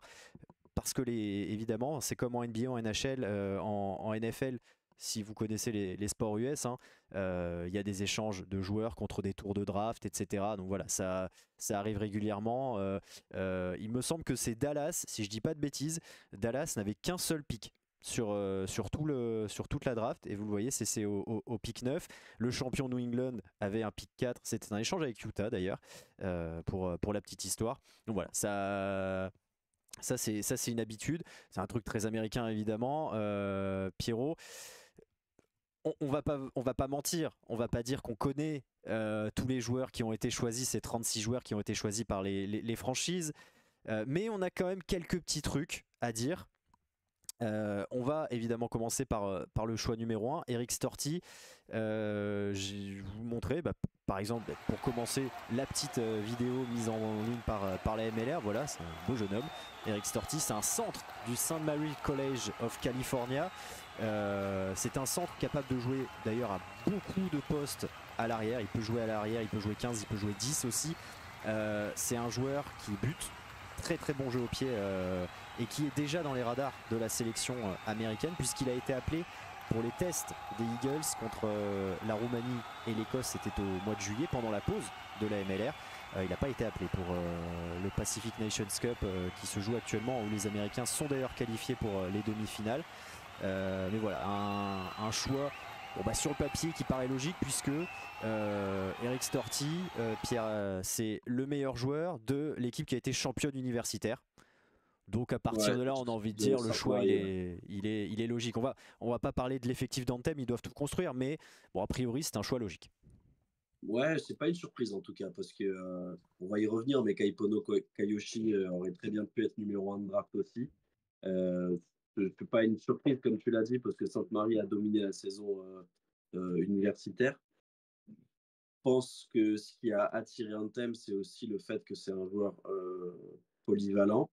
Parce que évidemment, c'est comme en NBA, en NHL, en NFL. Si vous connaissez les sports US, hein, y a des échanges de joueurs contre des tours de draft, etc. Donc voilà, ça arrive régulièrement. Il me semble que c'est Dallas, si je dis pas de bêtises, Dallas n'avait qu'un seul pick sur toute la draft, et vous le voyez, c'est au pick 9. Le champion New England avait un pick 4, c'était un échange avec Utah d'ailleurs, pour la petite histoire. Donc voilà, ça c'est une habitude, c'est un truc très américain évidemment. Pierrot, on va pas mentir, on va pas dire qu'on connaît tous les joueurs qui ont été choisis, ces 36 joueurs qui ont été choisis par les franchises, mais on a quand même quelques petits trucs à dire. On va évidemment commencer par le choix numéro 1, Eric Storti. Je vais vous montrer, par exemple, pour commencer, la petite vidéo mise en ligne par la MLR. Voilà, c'est un beau jeune homme. Eric Storti, c'est un centre du St. Mary College of California. C'est un centre capable de jouer d'ailleurs à beaucoup de postes à l'arrière. Il peut jouer à l'arrière, il peut jouer 15, il peut jouer 10 aussi. C'est un joueur qui bute, très très bon jeu au pied, et qui est déjà dans les radars de la sélection américaine, puisqu'il a été appelé pour les tests des Eagles contre la Roumanie et l'Écosse. C'était au mois de juillet pendant la pause de la MLR. Il n'a pas été appelé pour le Pacific Nations Cup qui se joue actuellement, où les Américains sont d'ailleurs qualifiés pour les demi-finales. Mais voilà, un choix sur le papier qui paraît logique, puisque Eric Storti, Pierre, c'est le meilleur joueur de l'équipe qui a été championne universitaire. Donc à partir de là, on a envie de dire le choix il est logique. On va pas parler de l'effectif d'Anthem, ils doivent tout construire, mais bon, a priori c'est un choix logique. Ouais, c'est pas une surprise en tout cas, parce que on va y revenir, mais Kaipono Kayoshi aurait très bien pu être numéro 1 de draft aussi. C'est pas une surprise comme tu l'as dit, parce que Sainte-Marie a dominé la saison universitaire. Je pense que ce qui a attiré Anthem, c'est aussi le fait que c'est un joueur polyvalent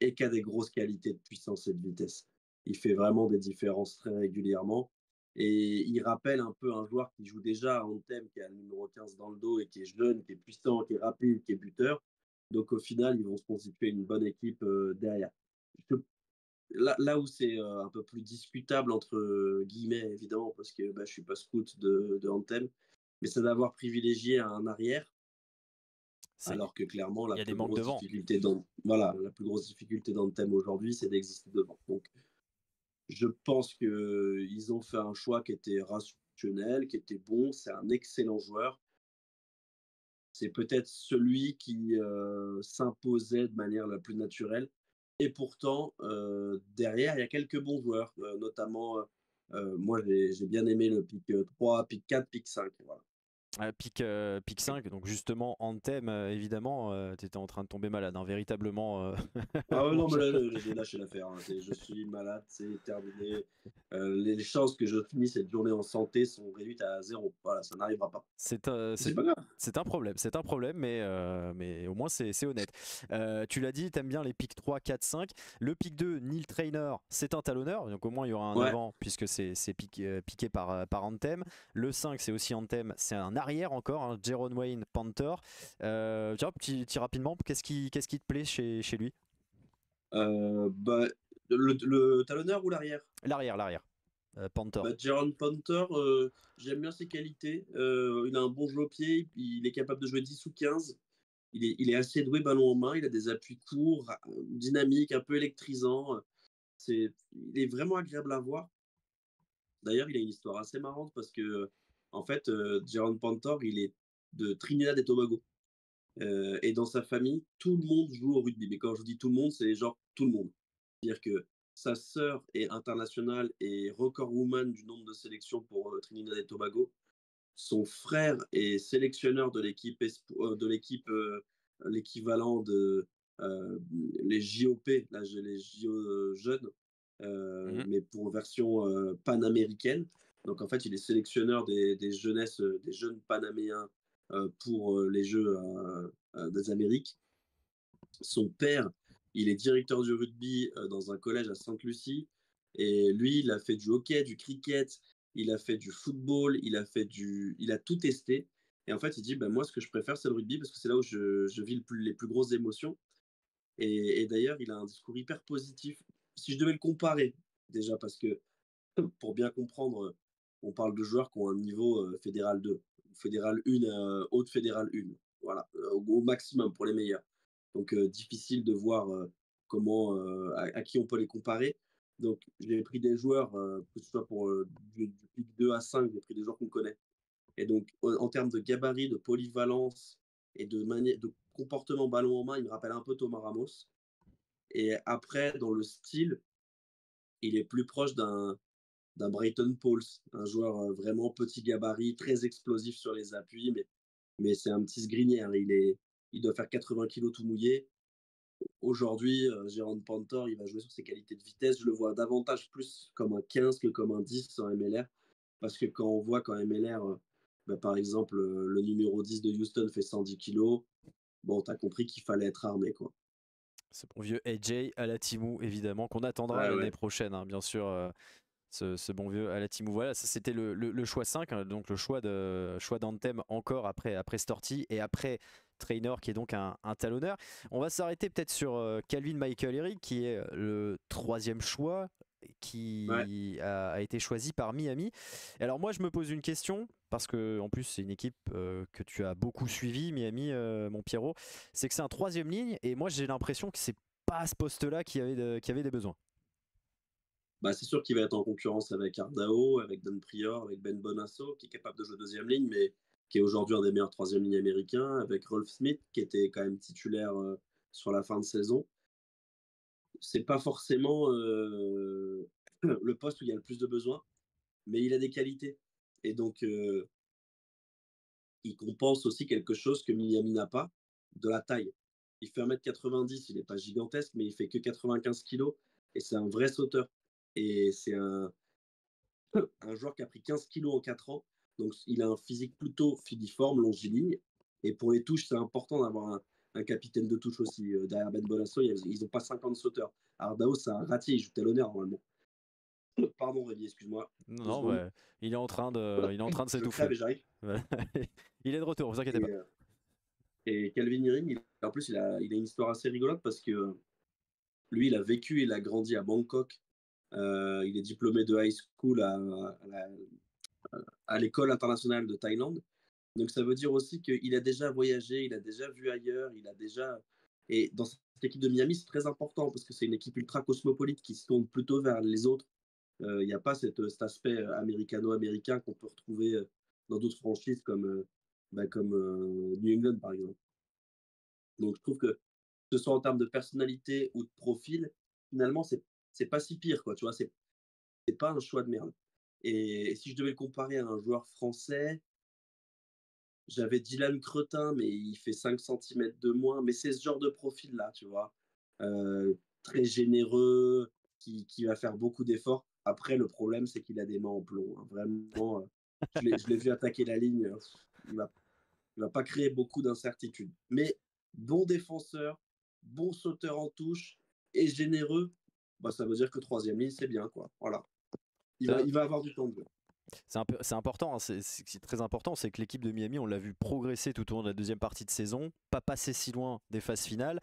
et qui a des grosses qualités de puissance et de vitesse. Il fait vraiment des différences très régulièrement. Et il rappelle un peu un joueur qui joue déjà à Anthem, qui a le numéro 15 dans le dos et qui est jeune, qui est puissant, qui est rapide, qui est buteur. Donc au final, ils vont se constituer une bonne équipe derrière. Là où c'est un peu plus discutable, entre guillemets, évidemment, parce que je ne suis pas scout de Anthem, mais c'est d'avoir privilégié un arrière, alors que clairement, la plus grosse difficulté d'Anthem aujourd'hui, c'est d'exister devant. Donc, je pense qu'ils ont fait un choix qui était rationnel, qui était bon. C'est un excellent joueur. c'est peut-être celui qui s'imposait de manière la plus naturelle. Et pourtant, derrière, il y a quelques bons joueurs, notamment, moi j'ai bien aimé le pick 3, pick 4, pick 5. Voilà. Pick 5, donc justement Anthem, évidemment, tu étais en train de tomber malade, hein, véritablement. Ah ouais, Mon non, mais cher. là, j'ai lâché l'affaire. Hein. Je suis malade, c'est terminé. Les chances que je finisse cette journée en santé sont réduites à 0. Voilà, ça n'arrivera pas. C'est C'est pas grave. c'est un problème, mais au moins c'est honnête. Tu l'as dit, t'aimes bien les picks 3, 4, 5. Le pick 2, Neil Trainer, c'est un talonneur, donc au moins il y aura un Ouais. avant, puisque c'est piqué par Anthem. Le 5, c'est aussi Anthem, c'est un arrière encore, hein, Jaron Wayne, Panther. Tiens, petit rapidement, qu'est-ce qui te plaît chez lui? Bah, le talonneur ou l'arrière? L'arrière. Panther. Bah, Jaron Panther, j'aime bien ses qualités. Il a un bon jeu au pied, il est capable de jouer 10 ou 15. Il est assez doué ballon en main, il a des appuis courts, dynamiques, un peu électrisants. Il est vraiment agréable à voir. D'ailleurs, il a une histoire assez marrante parce que, en fait, Jaron Panther, il est de Trinidad et Tobago. Et dans sa famille, tout le monde joue au rugby. Mais quand je dis tout le monde, c'est genre tout le monde. C'est-à-dire que sa sœur est internationale et record woman du nombre de sélections pour Trinidad et Tobago. Son frère est sélectionneur de l'équivalent de les JOP, là, les JO jeunes, mais pour version panaméricaine. Donc en fait, il est sélectionneur des jeunesses, des jeunes panaméens pour les Jeux des Amériques. Son père, il est directeur du rugby dans un collège à Sainte-Lucie. Et lui, il a fait du hockey, du cricket, il a fait du football, il a tout testé. Et en fait, il dit, bah, moi, ce que je préfère, c'est le rugby parce que c'est là où je vis les plus grosses émotions. Et d'ailleurs, il a un discours hyper positif. Si je devais le comparer, déjà, parce que pour bien comprendre, on parle de joueurs qui ont un niveau fédéral 2, fédéral 1, haute fédéral 1. Voilà, au maximum pour les meilleurs. Donc, difficile de voir comment, à qui on peut les comparer. Donc, j'ai pris des joueurs, que ce soit pour du pick 2 à 5, j'ai pris des joueurs qu'on connaît. Et donc, en termes de gabarit, de polyvalence et de comportement ballon en main, il me rappelle un peu Thomas Ramos. Et après, dans le style, il est plus proche d'un Brayton Pauls, un joueur vraiment petit gabarit, très explosif sur les appuis, mais c'est un petit sgrinière. Il doit faire 80 kilos tout mouillé. Aujourd'hui, Jérôme Panther, il va jouer sur ses qualités de vitesse. Je le vois davantage plus comme un 15 que comme un 10 en MLR. Parce que quand on voit qu'en MLR, bah, par exemple, le numéro 10 de Houston fait 110 kilos, bon, t'as compris qu'il fallait être armé, quoi. Ce bon vieux AJ Alatimou, évidemment, qu'on attendra Ouais, l'année ouais. prochaine, hein, bien sûr. Ce bon vieux Alatimou. Voilà, ça c'était le choix 5, hein, donc le choix d'Anthem encore après Storty et après Trainer qui est donc un talonneur. On va s'arrêter peut-être sur Calvin Michael Eric qui est le troisième choix qui Ouais. a été choisi par Miami. Et alors moi je me pose une question parce que en plus c'est une équipe que tu as beaucoup suivi, Miami, mon Pierrot. C'est que c'est un troisième ligne et moi j'ai l'impression que c'est pas à ce poste-là qui avait des besoins. Bah, c'est sûr qu'il va être en concurrence avec Ardao, avec Dan Prior, avec Ben Bonasso, qui est capable de jouer deuxième ligne, mais qui est aujourd'hui un des meilleurs troisième lignes américains, avec Rolf Smith, qui était quand même titulaire sur la fin de saison. C'est pas forcément le poste où il y a le plus de besoins, mais il a des qualités. Et donc, il compense aussi quelque chose que Miami n'a pas, de la taille. Il fait 1,90 m, il n'est pas gigantesque, mais il fait que 95 kilos, et c'est un vrai sauteur. Et c'est un joueur qui a pris 15 kilos en 4 ans. Donc, il a un physique plutôt filiforme, longiligne. Et pour les touches, c'est important d'avoir un capitaine de touche aussi. Derrière Ben Bolasso, ils n'ont pas 50 sauteurs. Ardao, c'est un ratier, il joue talonneur normalement. Pardon, Rémi, excuse-moi. Non, 2 non, secondes. bah, il est en train de Je s'étouffer. crève et j'arrive. Voilà. Il est de retour, vous inquiétez Et, pas. et Calvin Hearing, en plus, il a une histoire assez rigolote parce que lui, il a vécu, il a grandi à Bangkok. Il est diplômé de high school à l'école internationale de Thaïlande. Donc ça veut dire aussi qu'il a déjà voyagé, il a déjà vu ailleurs, il a déjà. Et dans cette équipe de Miami, c'est très important parce que c'est une équipe ultra cosmopolite qui se tourne plutôt vers les autres. Il n'y a pas cet aspect américano-américain qu'on peut retrouver dans d'autres franchises comme comme New England, par exemple. Donc, je trouve que ce soit en termes de personnalité ou de profil, finalement, c'est pas si pire, quoi, tu vois. C'est pas un choix de merde. Et si je devais le comparer à un joueur français, j'avais Dylan Cretin, mais il fait 5 centimètres de moins. Mais c'est ce genre de profil-là, tu vois. Très généreux, qui va faire beaucoup d'efforts. Après, le problème, c'est qu'il a des mains en plomb, hein. Vraiment, je l'ai vu attaquer la ligne. Il va, il va pas créer beaucoup d'incertitudes. Mais bon défenseur, bon sauteur en touche et généreux, bah, ça veut dire que troisième ligne, c'est bien, quoi. Voilà. Ça, Il va avoir du temps de jeu. c'est important, hein, c'est très important, c'est que l'équipe de Miami, on l'a vu progresser tout au long de la deuxième partie de saison, pas passer si loin des phases finales,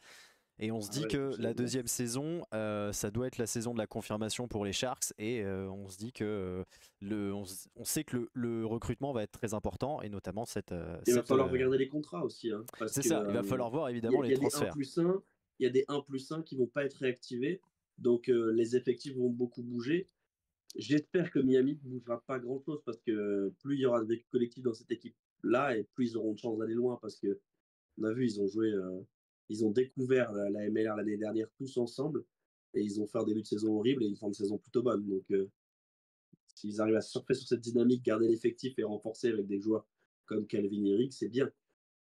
et on se Ah dit ouais, que la absolument. deuxième saison, ça doit être la saison de la confirmation pour les Sharks, et on se dit que on sait que le recrutement va être très important, et notamment Il va falloir regarder les contrats aussi, hein, parce c'est que ça, il va falloir voir il évidemment y les a des 1 transferts. plus 1, il y a des 1 plus 1 qui vont pas être réactivés, donc les effectifs vont beaucoup bouger. J'espère que Miami ne bougera pas grand-chose parce que plus il y aura de vécu collectif dans cette équipe-là et plus ils auront de chances d'aller loin parce que on a vu, ils ont joué, ils ont découvert la MLR l'année dernière tous ensemble et ils ont fait un début de saison horrible et une fin de saison plutôt bonne. Donc, s'ils arrivent à surfer sur cette dynamique, garder l'effectif et renforcer avec des joueurs comme Calvin Eric, c'est bien.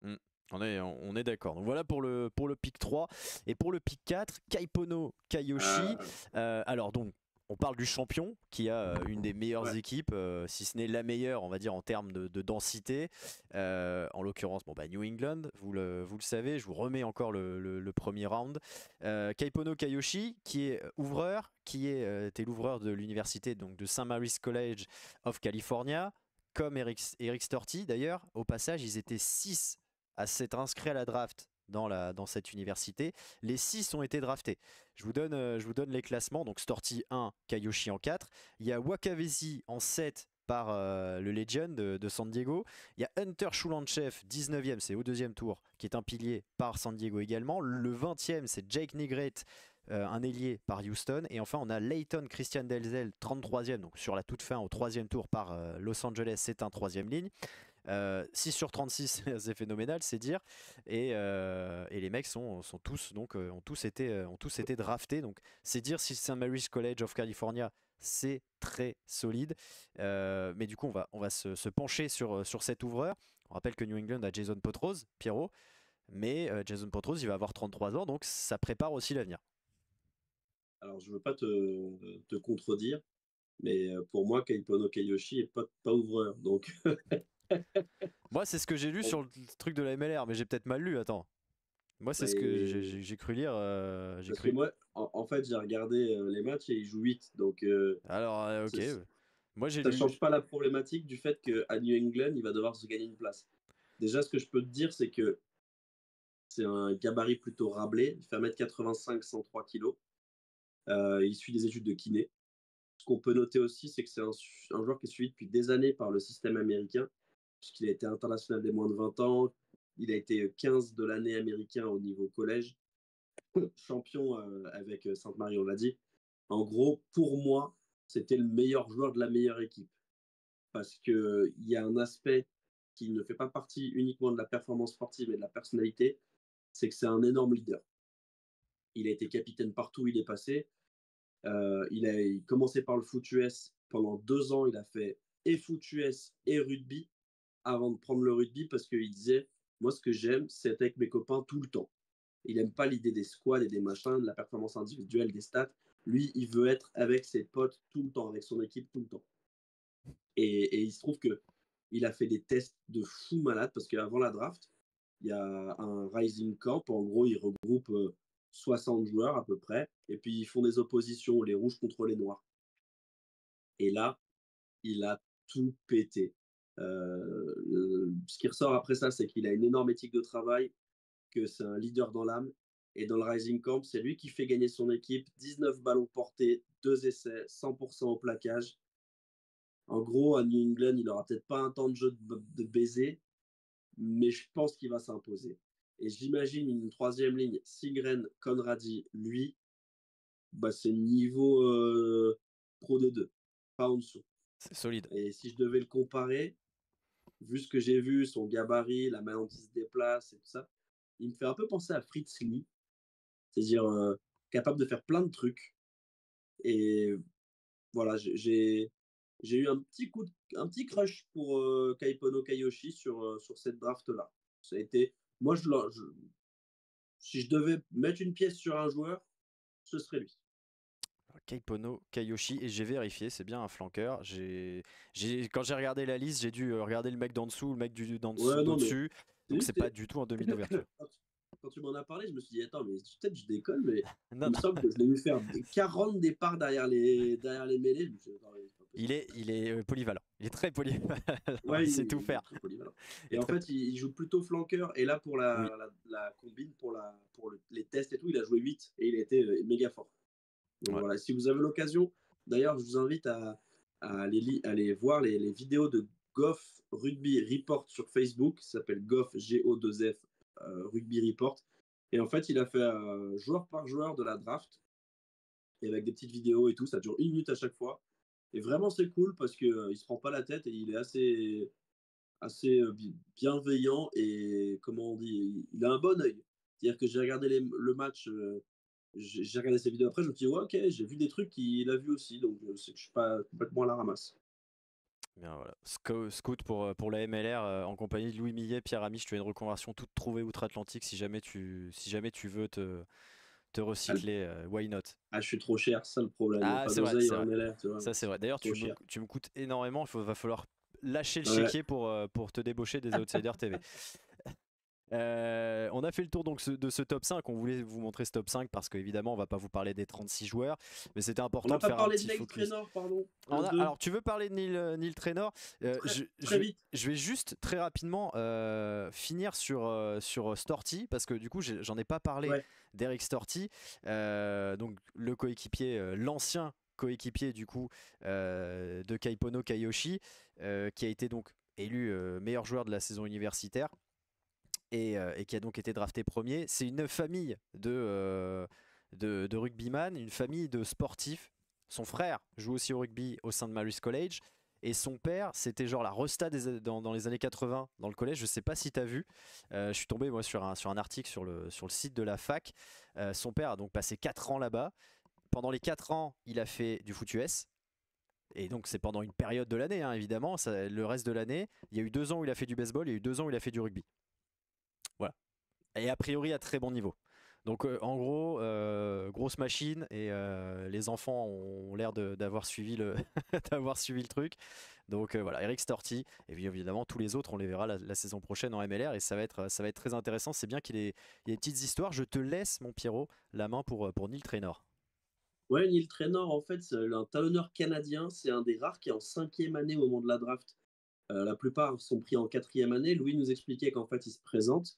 Mm. On est d'accord. Donc voilà pour le pick 3. Et pour le pick 4, Kaipono Kayoshi. Euh, Alors donc, on parle du champion qui a une des meilleures ouais. équipes, si ce n'est la meilleure, on va dire, en termes de densité. En l'occurrence, bon, New England, vous le savez, je vous remets encore le premier round. Kaipono Kayoshi, qui est ouvreur, qui était l'ouvreur de l'université donc de St. Mary's College of California, comme Eric Storti d'ailleurs. Au passage, ils étaient 6 à s'être inscrits à la draft dans cette université. Les 6 ont été draftés. Je vous donne les classements. Donc Storti 1, Kayoshi en 4. Il y a Wakavesi en 7 par le Legend de San Diego. Il y a Hunter Shulanchev, 19e, c'est au deuxième tour, qui est un pilier par San Diego également. Le 20e, c'est Jake Negrete, un ailier par Houston. Et enfin, on a Leighton Christian Delzell, 33e, donc sur la toute fin au troisième tour par Los Angeles, c'est un troisième ligne. 6 sur 36, c'est phénoménal, c'est dire. Et les mecs sont tous, donc, ont tous été draftés. Donc c'est dire si St. Mary's College of California, c'est très solide. Mais du coup, on va se pencher sur cet ouvreur. On rappelle que New England a Jason Potrose, Pierrot. Mais Jason Potrose, il va avoir 33 ans, donc ça prépare aussi l'avenir. Alors, je veux pas te contredire, mais pour moi, Kaipono Kayoshi est pas ouvreur. Donc, Moi, c'est ce que j'ai lu sur le truc de la MLR, mais j'ai peut-être mal lu, attends. Moi, c'est ce que mais j'ai cru lire. J'ai parce que cru. moi, en fait, j'ai regardé les matchs et il joue 8. Donc, Alors, ok. ça Moi, j'ai ne lu. change pas la problématique du fait qu'à New England, il va devoir se gagner une place. Déjà, ce que je peux te dire, c'est que c'est un gabarit plutôt rablé. Il fait 1m85, 103 kg. Il suit des études de kiné. Ce qu'on peut noter aussi, c'est que c'est un joueur qui est suivi depuis des années par le système américain, puisqu'il a été international des moins de 20 ans. Il a été 15 de l'année américain au niveau collège, champion avec Sainte-Marie, on l'a dit. En gros, pour moi, c'était le meilleur joueur de la meilleure équipe, parce qu'il y a un aspect qui ne fait pas partie uniquement de la performance sportive, mais de la personnalité, c'est que c'est un énorme leader. Il a été capitaine partout où il est passé. Il a commencé par le foot US. Pendant 2 ans, il a fait et foot US et rugby avant de prendre le rugby parce qu'il disait, moi, ce que j'aime, c'est être avec mes copains tout le temps. Il n'aime pas l'idée des squads et des machins, de la performance individuelle, des stats. Lui, il veut être avec ses potes tout le temps, avec son équipe tout le temps. Et il se trouve que il a fait des tests de fou malade parce qu'avant la draft, il y a un Rising Camp. En gros, il regroupe 60 joueurs à peu près. Et puis, ils font des oppositions, les rouges contre les noirs. Et là, il a tout pété. Ce qui ressort après ça, c'est qu'il a une énorme éthique de travail, que c'est un leader dans l'âme. Et dans le Rising Camp, c'est lui qui fait gagner son équipe. 19 ballons portés, 2 essais, 100% au plaquage. En gros, à New England, il n'aura peut-être pas un temps de jeu de baiser, mais je pense qu'il va s'imposer. Et j'imagine une troisième ligne, Sigren, Conradi, lui, bah, c'est niveau Pro D2, pas en dessous. C'est solide. Et si je devais le comparer, vu ce que j'ai vu, son gabarit, la manière dont il se déplace et tout ça, il me fait un peu penser à Fritz Lee, c'est-à-dire capable de faire plein de trucs. Et voilà, j'ai eu un petit crush pour Kaipono Kayoshi sur cette draft-là. Ça a été, moi, si je devais mettre une pièce sur un joueur, ce serait lui. Kaipono Kayoshi, et j'ai vérifié, c'est bien un flanqueur. Quand j'ai regardé la liste, j'ai dû regarder le mec d'en dessous, le mec Ouais, non, mais d'au-dessus, donc c'est pas du tout un demi d'ouverture. Quand tu m'en as parlé, je me suis dit, attends, mais peut-être je déconne, mais Non, il me non. semble que je l'ai vu faire 40 départs derrière les mêlées. Je me suis dit, attends, c'est pas Il possible. est polyvalent, il est très polyvalent, Ouais, il sait tout faire. très polyvalent. Il Et est en très- fait, il joue plutôt flanqueur. Et là, pour Oui, la combine, les tests et tout, il a joué 8 et il a été méga fort. Donc ouais. voilà, si vous avez l'occasion, d'ailleurs, je vous invite à aller voir les vidéos de Goff Rugby Report sur Facebook. Ça s'appelle Goff, Go2F Rugby Report. Et en fait, il a fait joueur par joueur de la draft, et avec des petites vidéos et tout. Ça dure 1 minute à chaque fois. Et vraiment, c'est cool parce qu'il ne se prend pas la tête et il est assez bienveillant. Et comment on dit, il a un bon œil. C'est-à-dire que j'ai regardé le match. J'ai regardé ses vidéos après, je me suis dit, ouais, ok, j'ai vu des trucs qu'il a vu aussi, donc c'est que je suis pas complètement à la ramasse. Bien, voilà. Scout pour la MLR en compagnie de Louis Millet, Pierre Amiche. Tu as une reconversion toute trouvée outre-Atlantique si jamais tu veux te Ah, recycler, why not? je suis trop cher, c'est ça le problème. Il n'y a Ah, pas c'est vrai, d'oseille c'est en vrai. MLR, tu vois. Ça, c'est vrai. D'ailleurs, Trop cher. tu me coûtes énormément. Va falloir lâcher le Ouais. chéquier pour te débaucher des Outsiders TV. On a fait le tour donc de ce top 5. On voulait vous montrer ce top 5 parce qu'évidemment, on va pas vous parler des 36 joueurs, mais c'était On important n'a de pas faire un parlé de petit Neil focus. Trainor, pardon. Alors, tu veux parler de Neil Trainor? Très vite. Je vais juste très rapidement finir sur Storty parce que du coup, j'en ai pas parlé Ouais. d'Eric Storty, donc le coéquipier, l'ancien coéquipier du coup de Kaipono Kayoshi, qui a été donc élu meilleur joueur de la saison universitaire et qui a donc été drafté premier. C'est une famille de rugbyman, une famille de sportifs. Son frère joue aussi au rugby au St. Mary's College. Et son père, c'était genre la resta dans les années 80 dans le collège. Je sais pas si tu as vu. Je suis tombé moi sur un article sur le site de la fac. Son père a donc passé 4 ans là-bas. Pendant les 4 ans, il a fait du foot US. Et donc c'est pendant une période de l'année, hein, évidemment. Le reste de l'année, il y a eu 2 ans où il a fait du baseball, il y a eu 2 ans où il a fait du rugby. Voilà. Et a priori à très bon niveau. Donc en gros, grosse machine et les enfants ont l'air d'avoir suivi d'avoir suivi le truc. Donc voilà, Eric Storty et puis évidemment tous les autres, on les verra la saison prochaine en MLR et ça va être très intéressant. C'est bien il y ait des petites histoires. Je te laisse mon Pierrot la main pour Neil Trainor. Ouais, Neil Trainor, en fait, c'est un talonneur canadien. C'est un des rares qui est en 5e année au moment de la draft. La plupart sont pris en 4e année. Louis nous expliquait qu'en fait, il se présente.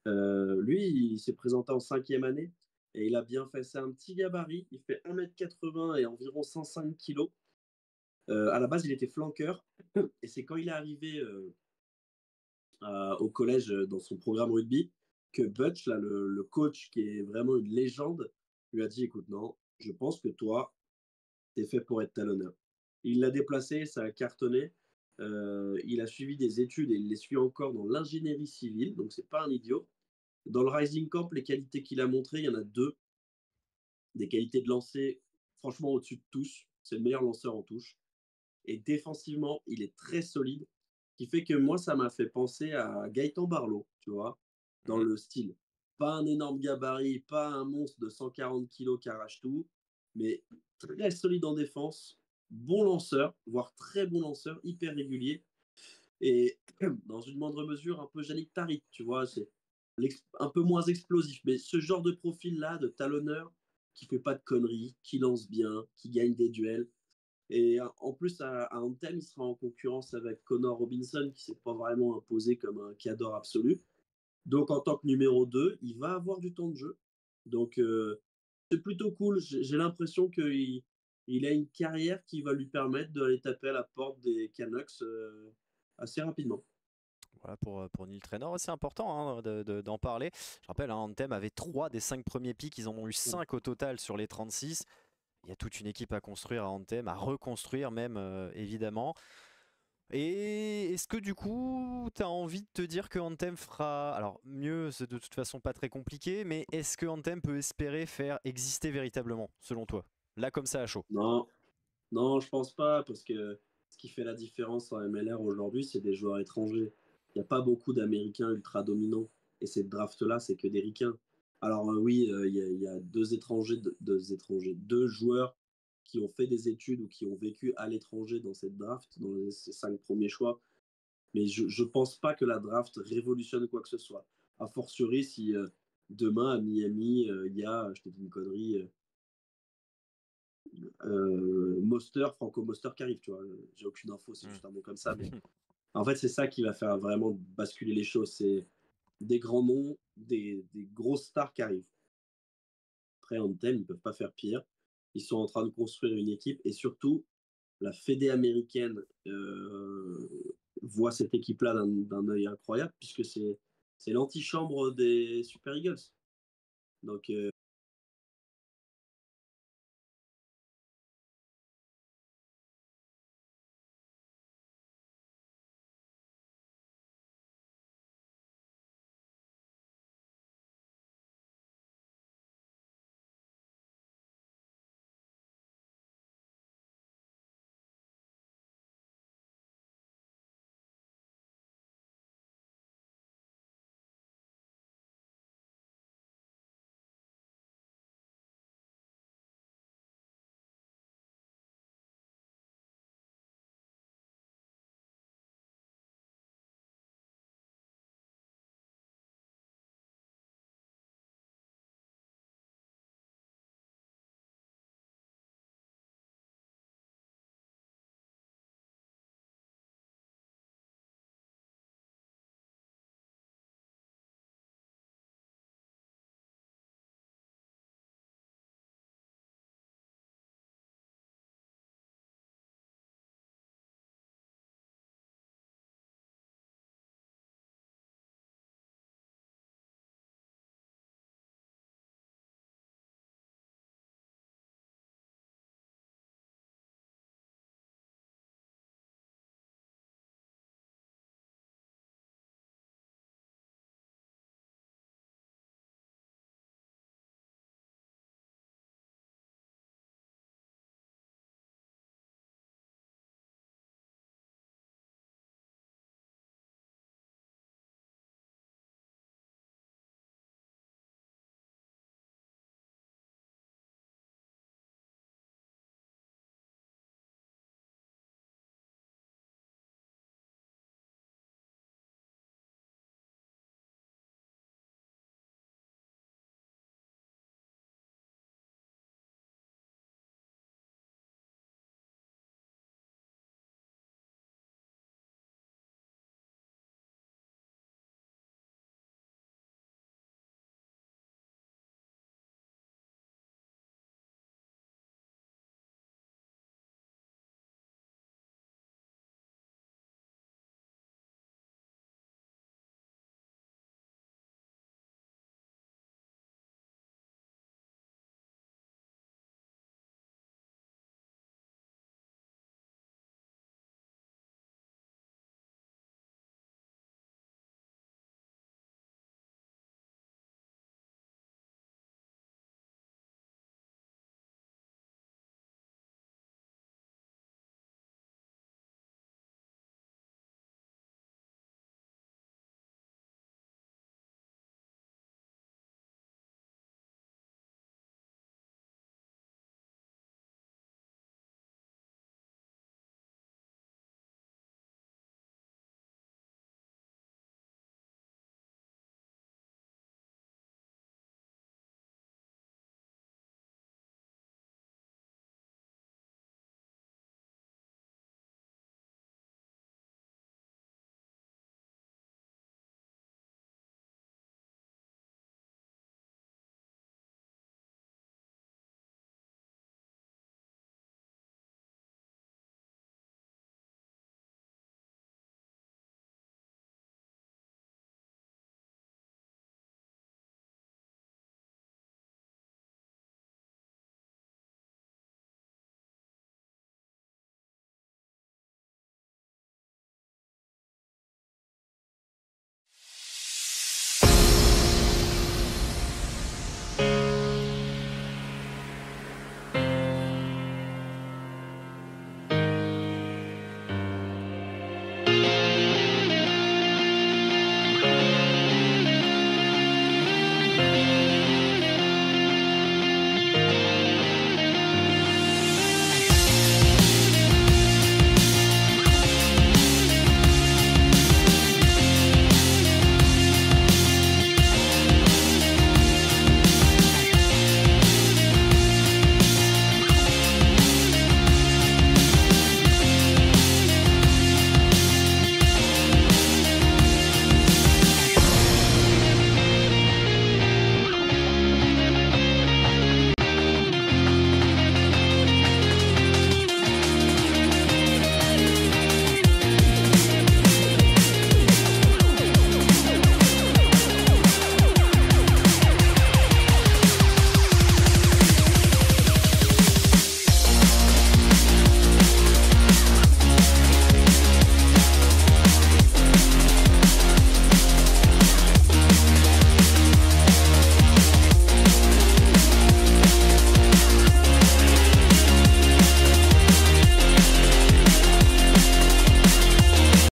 Lui, il s'est présenté en 5e année et il a bien fait. C'est un petit gabarit. Il fait 1m80 et environ 105 kilos. À la base, il était flanqueur et c'est quand il est arrivé au collège dans son programme rugby que Butch, là, le coach qui est vraiment une légende, lui a dit écoute, non, je pense que toi, t'es fait pour être talonneur. Il l'a déplacé, ça a cartonné. Il a suivi des études et il les suit encore dans l'ingénierie civile, donc c'est pas un idiot. Dans le Rising Camp, les qualités qu'il a montrées, il y en a 2. Des qualités de lancer, franchement, au-dessus de tous. C'est le meilleur lanceur en touche. Et défensivement, il est très solide. Ce qui fait que moi, ça m'a fait penser à Gaëtan Barlow, tu vois, dans le style. Pas un énorme gabarit, pas un monstre de 140 kilos qui arrache tout, mais très solide en défense, bon lanceur, voire très bon lanceur, hyper régulier. Et dans une moindre mesure, un peu Yannick Tariq, tu vois, c'est un peu moins explosif. Mais ce genre de profil-là, de talonneur, qui fait pas de conneries, qui lance bien, qui gagne des duels. Et en plus, à Anthem, il sera en concurrence avec Connor Robinson, qui s'est pas vraiment imposé comme un cadre absolu. Donc, en tant que numéro 2, il va avoir du temps de jeu. Donc, c'est plutôt cool. J'ai l'impression qu'il a une carrière qui va lui permettre d'aller taper à la porte des Canucks assez rapidement. Voilà pour Neil Trainor, c'est important hein, d'en parler. Je rappelle, hein, Anthem avait 3 des 5 premiers picks, ils en ont eu 5 au total sur les 36. Il y a toute une équipe à construire à Anthem, à reconstruire même évidemment. Et est-ce que du coup, tu as envie de te dire que Anthem fera... Alors mieux, c'est de toute façon pas très compliqué, mais est-ce que Anthem peut espérer faire exister véritablement, selon toi? Là comme ça à chaud. Non, non, je pense pas, parce que ce qui fait la différence en MLR aujourd'hui, c'est des joueurs étrangers. Il n'y a pas beaucoup d'Américains ultra dominants. Et cette draft-là, c'est que des Ricains. Alors oui, il y a deux joueurs qui ont fait des études ou qui ont vécu à l'étranger dans cette draft, dans ces 5 premiers choix. Mais je ne pense pas que la draft révolutionne quoi que ce soit. A fortiori, si demain à Miami, il y a, je te dis une connerie, Moster, Franco Moster qui arrive, tu vois. J'ai aucune info, c'est juste un mot comme ça. Mais en fait, c'est ça qui va faire vraiment basculer les choses. C'est des grands noms, des grosses stars qui arrivent. Après, Anthem, ils ne peuvent pas faire pire. Ils sont en train de construire une équipe et surtout, la Fédé américaine voit cette équipe-là d'un œil incroyable puisque c'est l'antichambre des Super Eagles. Donc,